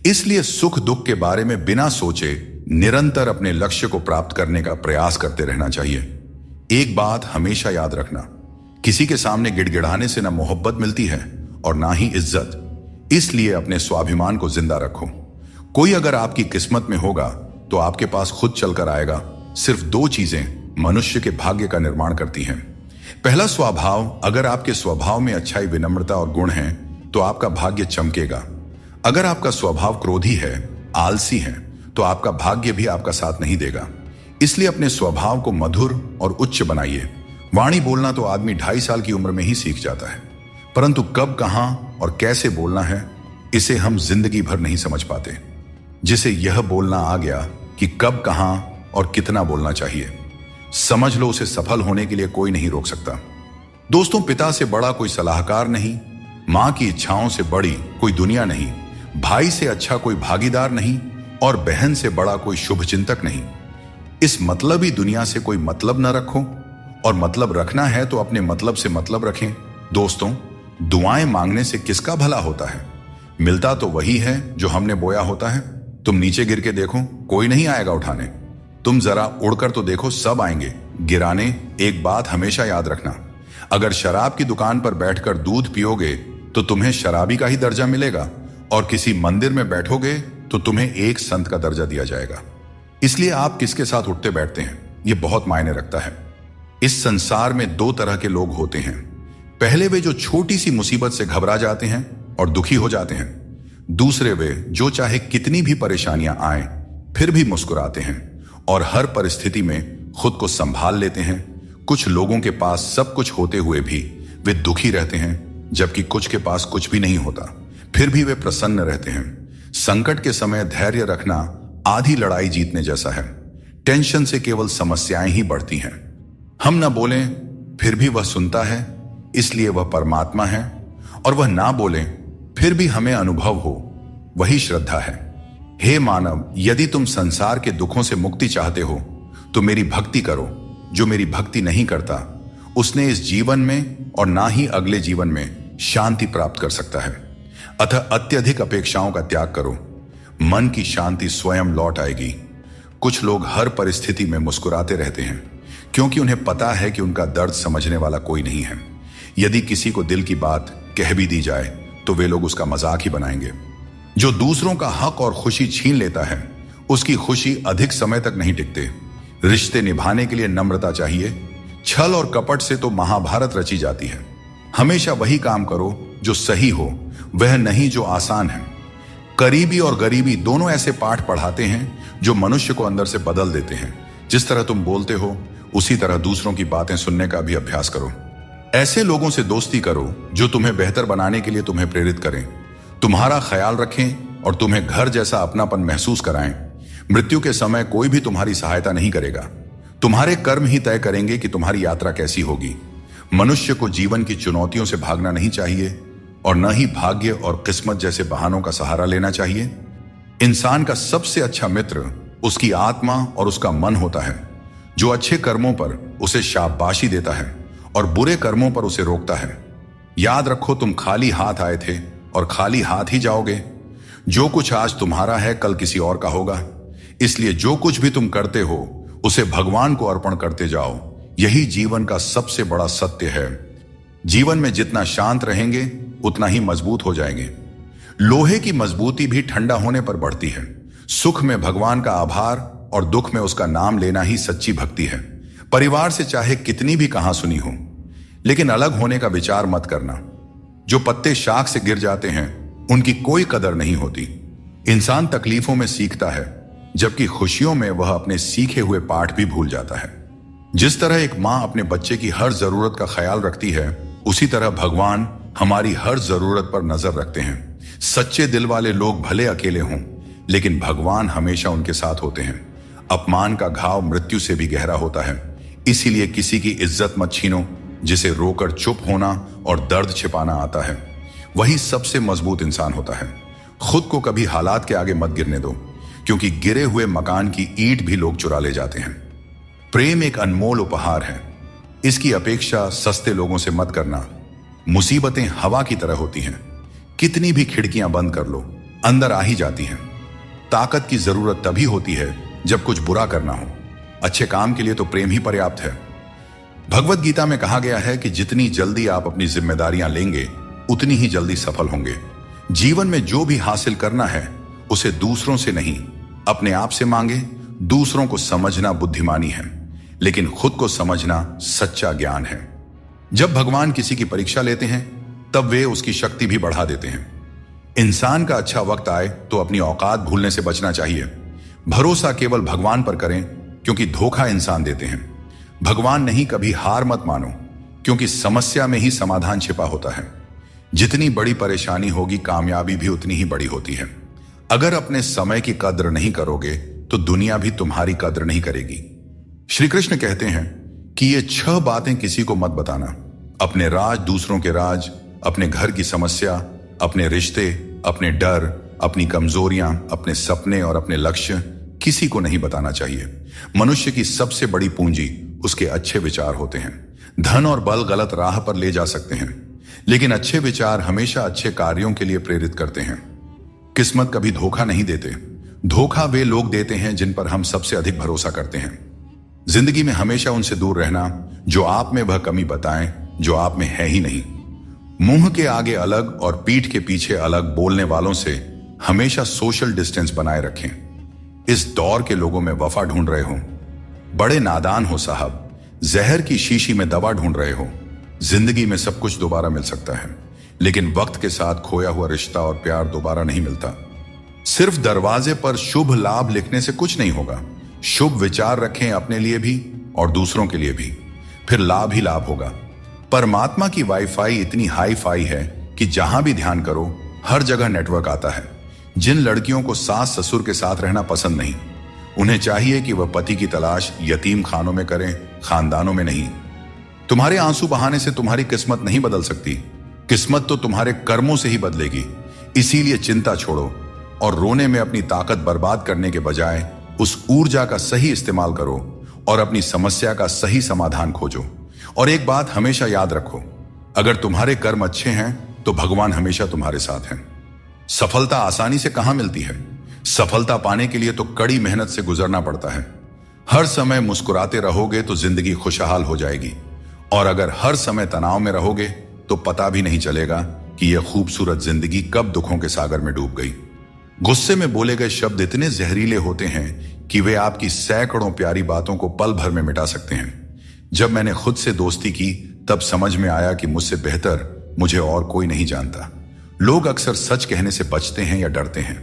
इसलिए सुख दुख के बारे में बिना सोचे निरंतर अपने लक्ष्य को प्राप्त करने का प्रयास करते रहना चाहिए। एक बात हमेशा याद रखना, किसी के सामने गिड़गिड़ाने से ना मोहब्बत मिलती है और ना ही इज्जत। इसलिए अपने स्वाभिमान को जिंदा रखो। कोई अगर आपकी किस्मत में होगा तो आपके पास खुद चलकर आएगा। सिर्फ दो चीजें मनुष्य के भाग्य का निर्माण करती हैं। पहला, स्वभाव। अगर आपके स्वभाव में अच्छाई, विनम्रता और गुण हैं तो आपका भाग्य चमकेगा। अगर आपका स्वभाव क्रोधी है, आलसी है, तो आपका भाग्य भी आपका साथ नहीं देगा। इसलिए अपने स्वभाव को मधुर और उच्च बनाइए। वाणी बोलना तो आदमी 2.5 साल की उम्र में ही सीख जाता है, परंतु कब, कहां और कैसे बोलना है, इसे हम जिंदगी भर नहीं समझ पाते। जिसे यह बोलना आ गया कि कब, कहां और कितना बोलना चाहिए, समझ लो उसे सफल होने के लिए कोई नहीं रोक सकता। दोस्तों, पिता से बड़ा कोई सलाहकार नहीं, मां की इच्छाओं से बड़ी कोई दुनिया नहीं, भाई से अच्छा कोई भागीदार नहीं और बहन से बड़ा कोई शुभचिंतक नहीं। इस मतलबी दुनिया से कोई मतलब न रखो, और मतलब रखना है तो अपने मतलब से मतलब रखें। दोस्तों, दुआएं मांगने से किसका भला होता है? मिलता तो वही है जो हमने बोया होता है। तुम नीचे गिर के देखो, कोई नहीं आएगा उठाने। तुम जरा उड़कर तो देखो, सब आएंगे गिराने। एक बात हमेशा याद रखना, अगर शराब की दुकान पर बैठकर दूध पियोगे तो तुम्हें शराबी का ही दर्जा मिलेगा, और किसी मंदिर में बैठोगे तो तुम्हें एक संत का दर्जा दिया जाएगा। इसलिए आप किसके साथ उठते बैठते हैं, यह बहुत मायने रखता है। इस संसार में 2 तरह के लोग होते हैं। पहले वे जो छोटी सी मुसीबत से घबरा जाते हैं और दुखी हो जाते हैं। दूसरे वे जो चाहे कितनी भी परेशानियां आए फिर भी मुस्कुराते हैं और हर परिस्थिति में खुद को संभाल लेते हैं। कुछ लोगों के पास सब कुछ होते हुए भी वे दुखी रहते हैं, जबकि कुछ के पास कुछ भी नहीं होता, फिर भी वे प्रसन्न रहते हैं। संकट के समय धैर्य रखना आधी लड़ाई जीतने जैसा है। टेंशन से केवल समस्याएं ही बढ़ती हैं। हम न बोलें फिर भी वह सुनता है, इसलिए वह परमात्मा है, और वह ना बोलें फिर भी हमें अनुभव हो, वही श्रद्धा है। हे मानव, यदि तुम संसार के दुखों से मुक्ति चाहते हो तो मेरी भक्ति करो। जो मेरी भक्ति नहीं करता उसने इस जीवन में और ना ही अगले जीवन में शांति प्राप्त कर सकता है। अतः अत्यधिक अपेक्षाओं का त्याग करो, मन की शांति स्वयं लौट आएगी। कुछ लोग हर परिस्थिति में मुस्कुराते रहते हैं क्योंकि उन्हें पता है कि उनका दर्द समझने वाला कोई नहीं है। यदि किसी को दिल की बात कह भी दी जाए तो वे लोग उसका मजाक ही बनाएंगे। जो दूसरों का हक और खुशी छीन लेता है उसकी खुशी अधिक समय तक नहीं टिकते। रिश्ते निभाने के लिए नम्रता चाहिए। छल और कपट से तो महाभारत रची जाती है। हमेशा वही काम करो जो सही हो, वह नहीं जो आसान है। करीबी और गरीबी दोनों ऐसे पाठ पढ़ाते हैं जो मनुष्य को अंदर से बदल देते हैं। जिस तरह तुम बोलते हो उसी तरह दूसरों की बातें सुनने का भी अभ्यास करो। ऐसे लोगों से दोस्ती करो जो तुम्हें बेहतर बनाने के लिए तुम्हें प्रेरित करें, तुम्हारा ख्याल रखें और तुम्हें घर जैसा अपनापन महसूस कराएं। मृत्यु के समय कोई भी तुम्हारी सहायता नहीं करेगा। तुम्हारे कर्म ही तय करेंगे कि तुम्हारी यात्रा कैसी होगी। मनुष्य को जीवन की चुनौतियों से भागना नहीं चाहिए और न ही भाग्य और किस्मत जैसे बहानों का सहारा लेना चाहिए। इंसान का सबसे अच्छा मित्र उसकी आत्मा और उसका मन होता है, जो अच्छे कर्मों पर उसे शाबाशी देता है और बुरे कर्मों पर उसे रोकता है। याद रखो, तुम खाली हाथ आए थे और खाली हाथ ही जाओगे। जो कुछ आज तुम्हारा है कल किसी और का होगा। इसलिए जो कुछ भी तुम करते हो उसे भगवान को अर्पण करते जाओ। यही जीवन का सबसे बड़ा सत्य है। जीवन में जितना शांत रहेंगे उतना ही मजबूत हो जाएंगे। लोहे की मजबूती भी ठंडा होने पर बढ़ती है। सुख में भगवान का आभार और दुख में उसका नाम लेना ही सच्ची भक्ति है। परिवार से चाहे कितनी भी कहां सुनी हो, लेकिन अलग होने का विचार मत करना। जो पत्ते शाख से गिर जाते हैं उनकी कोई कदर नहीं होती। इंसान तकलीफों में सीखता है, जबकि खुशियों में वह अपने सीखे हुए पाठ भी भूल जाता है। जिस तरह एक मां अपने बच्चे की हर जरूरत का ख्याल रखती है, उसी तरह भगवान हमारी हर जरूरत पर नजर रखते हैं। सच्चे दिल वाले लोग भले अकेले हों, लेकिन भगवान हमेशा उनके साथ होते हैं। अपमान का घाव मृत्यु से भी गहरा होता है। इसीलिए किसी की इज्जत मत छीनो। जिसे रोकर चुप होना और दर्द छिपाना आता है, वही सबसे मजबूत इंसान होता है। खुद को कभी हालात के आगे मत गिरने दो, क्योंकि गिरे हुए मकान की ईंट भी लोग चुरा ले जाते हैं। प्रेम एक अनमोल उपहार है। इसकी अपेक्षा सस्ते लोगों से मत करना। मुसीबतें हवा की तरह होती हैं। कितनी भी खिड़कियां बंद कर लो, अंदर आ ही जाती हैं। ताकत की जरूरत तभी होती है जब कुछ बुरा करना हो। अच्छे काम के लिए तो प्रेम ही पर्याप्त है। भगवत गीता में कहा गया है कि जितनी जल्दी आप अपनी जिम्मेदारियां लेंगे उतनी ही जल्दी सफल होंगे। जीवन में जो भी हासिल करना है उसे दूसरों से नहीं, अपने आप से मांगे। दूसरों को समझना बुद्धिमानी है, लेकिन खुद को समझना सच्चा ज्ञान है। जब भगवान किसी की परीक्षा लेते हैं तब वे उसकी शक्ति भी बढ़ा देते हैं। इंसान का अच्छा वक्त आए तो अपनी औकात भूलने से बचना चाहिए। भरोसा केवल भगवान पर करें, क्योंकि धोखा इंसान देते हैं। भगवान नहीं, कभी हार मत मानो, क्योंकि समस्या में ही समाधान छिपा होता है। जितनी बड़ी परेशानी होगी, कामयाबी भी उतनी ही बड़ी होती है। अगर अपने समय की कद्र नहीं करोगे तो दुनिया भी तुम्हारी कद्र नहीं करेगी। श्री कृष्ण कहते हैं कि ये 6 बातें किसी को मत बताना। अपने राज, दूसरों के राज, अपने घर की समस्या, अपने रिश्ते, अपने डर, अपनी कमजोरियां, अपने सपने और अपने लक्ष्य किसी को नहीं बताना चाहिए। मनुष्य की सबसे बड़ी पूंजी उसके अच्छे विचार होते हैं। धन और बल गलत राह पर ले जा सकते हैं, लेकिन अच्छे विचार हमेशा अच्छे कार्यों के लिए प्रेरित करते हैं। किस्मत कभी धोखा नहीं देते। धोखा वे लोग देते हैं जिन पर हम सबसे अधिक भरोसा करते हैं। जिंदगी में हमेशा उनसे दूर रहना जो आप में वह कमी बताएं जो आप में है ही नहीं। मुंह के आगे अलग और पीठ के पीछे अलग बोलने वालों से हमेशा सोशल डिस्टेंस बनाए रखें। इस दौर के लोगों में वफा ढूंढ रहे हो, बड़े नादान हो साहब। जहर की शीशी में दवा ढूंढ रहे हो। जिंदगी में सब कुछ दोबारा मिल सकता है, लेकिन वक्त के साथ खोया हुआ रिश्ता और प्यार दोबारा नहीं मिलता। सिर्फ दरवाजे पर शुभ लाभ लिखने से कुछ नहीं होगा। शुभ विचार रखें अपने लिए भी और दूसरों के लिए भी, फिर लाभ ही लाभ होगा। परमात्मा की वाईफाई इतनी हाई फाई है कि जहां भी ध्यान करो हर जगह नेटवर्क आता है। जिन लड़कियों को सास ससुर के साथ रहना पसंद नहीं, उन्हें चाहिए कि वह पति की तलाश यतीम खानों में करें, खानदानों में नहीं। तुम्हारे आंसू बहाने से तुम्हारी किस्मत नहीं बदल सकती। किस्मत तो तुम्हारे कर्मों से ही बदलेगी। इसीलिए चिंता छोड़ो और रोने में अपनी ताकत बर्बाद करने के बजाय उस ऊर्जा का सही इस्तेमाल करो और अपनी समस्या का सही समाधान खोजो। और एक बात हमेशा याद रखो, अगर तुम्हारे कर्म अच्छे हैं तो भगवान हमेशा तुम्हारे साथ हैं। सफलता आसानी से कहां मिलती है। सफलता पाने के लिए तो कड़ी मेहनत से गुजरना पड़ता है। हर समय मुस्कुराते रहोगे तो जिंदगी खुशहाल हो जाएगी, और अगर हर समय तनाव में रहोगे तो पता भी नहीं चलेगा कि यह खूबसूरत जिंदगी कब दुखों के सागर में डूब गई। गुस्से में बोले गए शब्द इतने जहरीले होते हैं कि वे आपकी सैकड़ों प्यारी बातों को पल भर में मिटा सकते हैं। जब मैंने खुद से दोस्ती की तब समझ में आया कि मुझसे बेहतर मुझे और कोई नहीं जानता। लोग अक्सर सच कहने से बचते हैं या डरते हैं,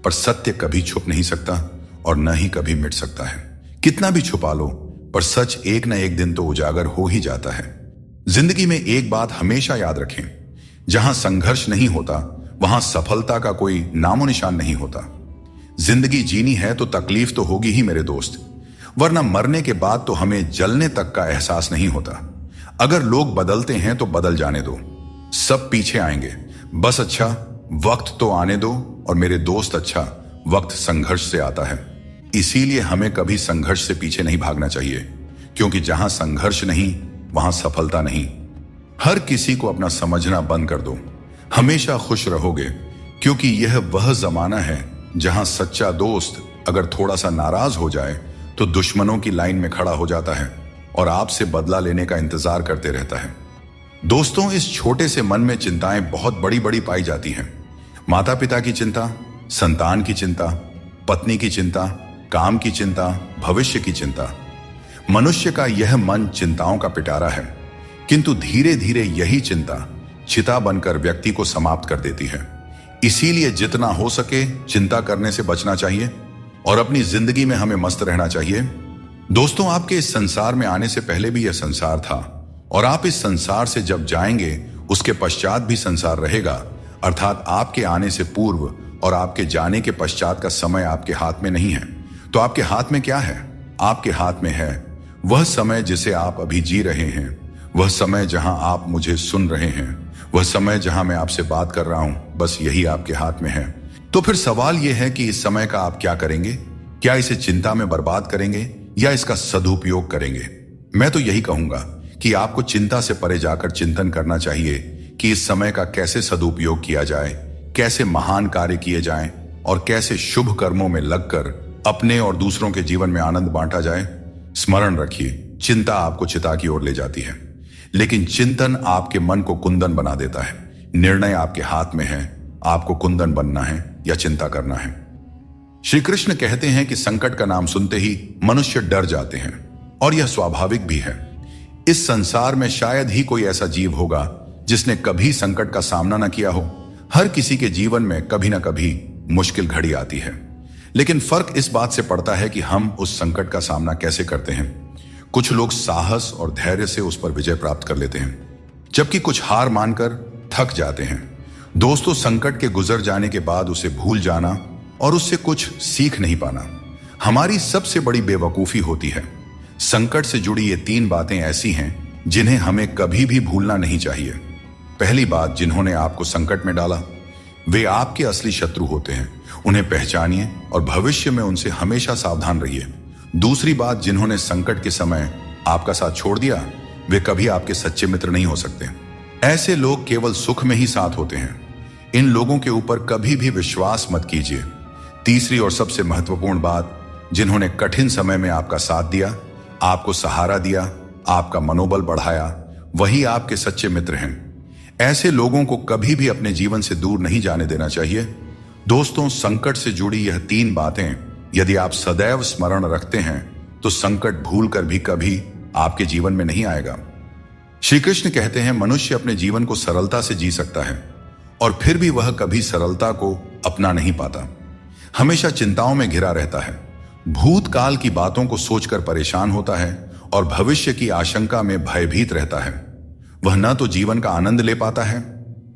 पर सत्य कभी छुप नहीं सकता और न ही कभी मिट सकता है। कितना भी छुपा लो, पर सच एक न एक दिन तो उजागर हो ही जाता है। जिंदगी में एक बात हमेशा याद रखें, जहां संघर्ष नहीं होता वहां सफलता का कोई नामो निशान नहीं होता। जिंदगी जीनी है तो तकलीफ तो होगी ही मेरे दोस्त, वरना मरने के बाद तो हमें जलने तक का एहसास नहीं होता। अगर लोग बदलते हैं तो बदल जाने दो, सब पीछे आएंगे। बस अच्छा वक्त तो आने दो, और मेरे दोस्त अच्छा वक्त संघर्ष से आता है। इसीलिए हमें कभी संघर्ष से पीछे नहीं भागना चाहिए, क्योंकि जहां संघर्ष नहीं वहां सफलता नहीं। हर किसी को अपना समझना बंद कर दो, हमेशा खुश रहोगे, क्योंकि यह वह जमाना है जहां सच्चा दोस्त अगर थोड़ा सा नाराज हो जाए तो दुश्मनों की लाइन में खड़ा हो जाता है और आपसे बदला लेने का इंतजार करते रहता है। दोस्तों, इस छोटे से मन में चिंताएं बहुत बड़ी बड़ी पाई जाती हैं। माता पिता की चिंता, संतान की चिंता, पत्नी की चिंता, काम की चिंता, भविष्य की चिंता। मनुष्य का यह मन चिंताओं का पिटारा है, किंतु धीरे धीरे यही चिंता चिता बनकर व्यक्ति को समाप्त कर देती है। इसीलिए जितना हो सके चिंता करने से बचना चाहिए और अपनी जिंदगी में हमें मस्त रहना चाहिए। दोस्तों, आपके इस संसार में आने से पहले भी यह संसार था, और आप इस संसार से जब जाएंगे उसके पश्चात भी संसार रहेगा। अर्थात आपके आने से पूर्व और आपके जाने के पश्चात का समय आपके हाथ में नहीं है। तो आपके हाथ में क्या है? आपके हाथ में है वह समय जिसे आप अभी जी रहे हैं, वह समय जहां आप मुझे सुन रहे हैं, वह समय जहां मैं आपसे बात कर रहा हूं। बस यही आपके हाथ में है। तो फिर सवाल यह है कि इस समय का आप क्या करेंगे? क्या इसे चिंता में बर्बाद करेंगे या इसका सदुपयोग करेंगे? मैं तो यही कहूंगा कि आपको चिंता से परे जाकर चिंतन करना चाहिए कि इस समय का कैसे सदुपयोग किया जाए, कैसे महान कार्य किए जाएं और कैसे शुभ कर्मों में लगकर अपने और दूसरों के जीवन में आनंद बांटा जाए। स्मरण रखिए, चिंता आपको चिता की ओर ले जाती है, लेकिन चिंतन आपके मन को कुंदन बना देता है। निर्णय आपके हाथ में है, आपको कुंदन बनना है या चिंता करना है। श्री कृष्ण कहते हैं कि संकट का नाम सुनते ही मनुष्य डर जाते हैं, और यह स्वाभाविक भी है। इस संसार में शायद ही कोई ऐसा जीव होगा जिसने कभी संकट का सामना न किया हो। हर किसी के जीवन में कभी ना कभी मुश्किल घड़ी आती है, लेकिन फर्क इस बात से पड़ता है कि हम उस संकट का सामना कैसे करते हैं। कुछ लोग साहस और धैर्य से उस पर विजय प्राप्त कर लेते हैं, जबकि कुछ हार मानकर थक जाते हैं। दोस्तों, संकट के गुजर जाने के बाद उसे भूल जाना और उससे कुछ सीख नहीं पाना हमारी सबसे बड़ी बेवकूफी होती है। संकट से जुड़ी ये 3 बातें ऐसी हैं जिन्हें हमें कभी भी भूलना नहीं चाहिए। पहली बात, जिन्होंने आपको संकट में डाला वे आपके असली शत्रु होते हैं। उन्हें पहचानिए और भविष्य में उनसे हमेशा सावधान रहिए। दूसरी बात, जिन्होंने संकट के समय आपका साथ छोड़ दिया वे कभी आपके सच्चे मित्र नहीं हो सकते। ऐसे लोग केवल सुख में ही साथ होते हैं। इन लोगों के ऊपर कभी भी विश्वास मत कीजिए। तीसरी और सबसे महत्वपूर्ण बात, जिन्होंने कठिन समय में आपका साथ दिया, आपको सहारा दिया, आपका मनोबल बढ़ाया, वही आपके सच्चे मित्र हैं। ऐसे लोगों को कभी भी अपने जीवन से दूर नहीं जाने देना चाहिए। दोस्तों, संकट से जुड़ी यह 3 बातें यदि आप सदैव स्मरण रखते हैं तो संकट भूलकर भी कभी आपके जीवन में नहीं आएगा। श्री कृष्ण कहते हैं, मनुष्य अपने जीवन को सरलता से जी सकता है और फिर भी वह कभी सरलता को अपना नहीं पाता। हमेशा चिंताओं में घिरा रहता है, भूतकाल की बातों को सोचकर परेशान होता है और भविष्य की आशंका में भयभीत रहता है। वह न तो जीवन का आनंद ले पाता है,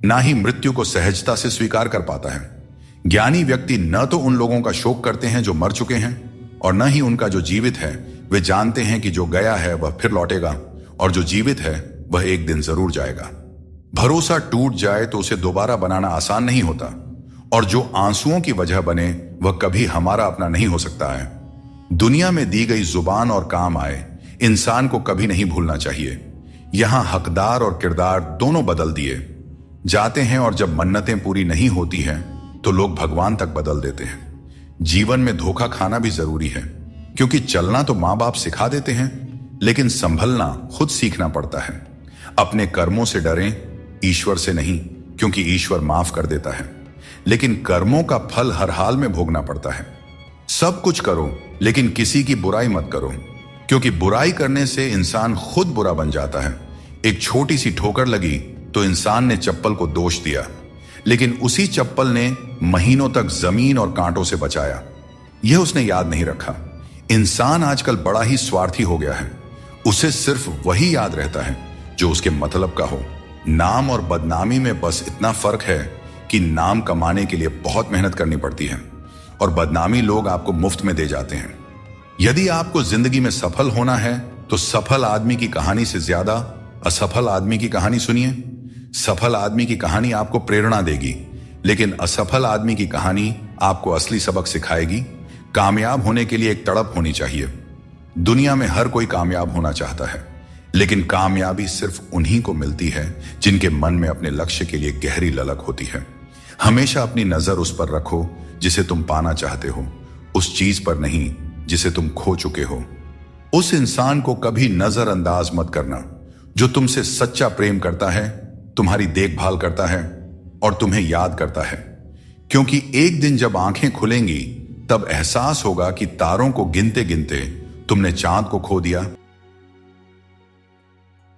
ना ही मृत्यु को सहजता से स्वीकार कर पाता है। ज्ञानी व्यक्ति न तो उन लोगों का शोक करते हैं जो मर चुके हैं, और न ही उनका जो जीवित है। वे जानते हैं कि जो गया है वह फिर लौटेगा और जो जीवित है वह एक दिन जरूर जाएगा। भरोसा टूट जाए तो उसे दोबारा बनाना आसान नहीं होता, और जो आंसुओं की वजह बने वह कभी हमारा अपना नहीं हो सकता है। दुनिया में दी गई जुबान और काम आए इंसान को कभी नहीं भूलना चाहिए। यहां हकदार और किरदार दोनों बदल दिए जाते हैं, और जब मन्नतें पूरी नहीं होती हैं तो लोग भगवान तक बदल देते हैं। जीवन में धोखा खाना भी जरूरी है, क्योंकि चलना तो मां बाप सिखा देते हैं, लेकिन संभलना खुद सीखना पड़ता है। अपने कर्मों से डरें, ईश्वर से नहीं, क्योंकि ईश्वर माफ कर देता है, लेकिन कर्मों का फल हर हाल में भोगना पड़ता है। सब कुछ करो लेकिन किसी की बुराई मत करो, क्योंकि बुराई करने से इंसान खुद बुरा बन जाता है। एक छोटी सी ठोकर लगी तो इंसान ने चप्पल को दोष दिया, लेकिन उसी चप्पल ने महीनों तक जमीन और कांटों से बचाया। यह उसने याद नहीं रखा। इंसान आजकल बड़ा ही स्वार्थी हो गया है। उसे सिर्फ वही याद रहता है जो उसके मतलब का हो। नाम और बदनामी में बस इतना फर्क है कि नाम कमाने के लिए बहुत मेहनत करनी पड़ती है, और बदनामी लोग आपको मुफ्त में दे जाते हैं। यदि आपको जिंदगी में सफल होना है तो सफल आदमी की कहानी से ज्यादा असफल आदमी की कहानी सुनिए। सफल आदमी की कहानी आपको प्रेरणा देगी, लेकिन असफल आदमी की कहानी आपको असली सबक सिखाएगी। कामयाब होने के लिए एक तड़प होनी चाहिए। दुनिया में हर कोई कामयाब होना चाहता है, लेकिन कामयाबी सिर्फ उन्हीं को मिलती है जिनके मन में अपने लक्ष्य के लिए गहरी ललक होती है। हमेशा अपनी नजर उस पर रखो जिसे तुम पाना चाहते हो, उस चीज पर नहीं जिसे तुम खो चुके हो। उस इंसान को कभी नजरअंदाज मत करना जो तुमसे सच्चा प्रेम करता है, तुम्हारी देखभाल करता है और तुम्हें याद करता है, क्योंकि एक दिन जब आंखें खुलेंगी तब एहसास होगा कि तारों को गिनते गिनते तुमने चांद को खो दिया।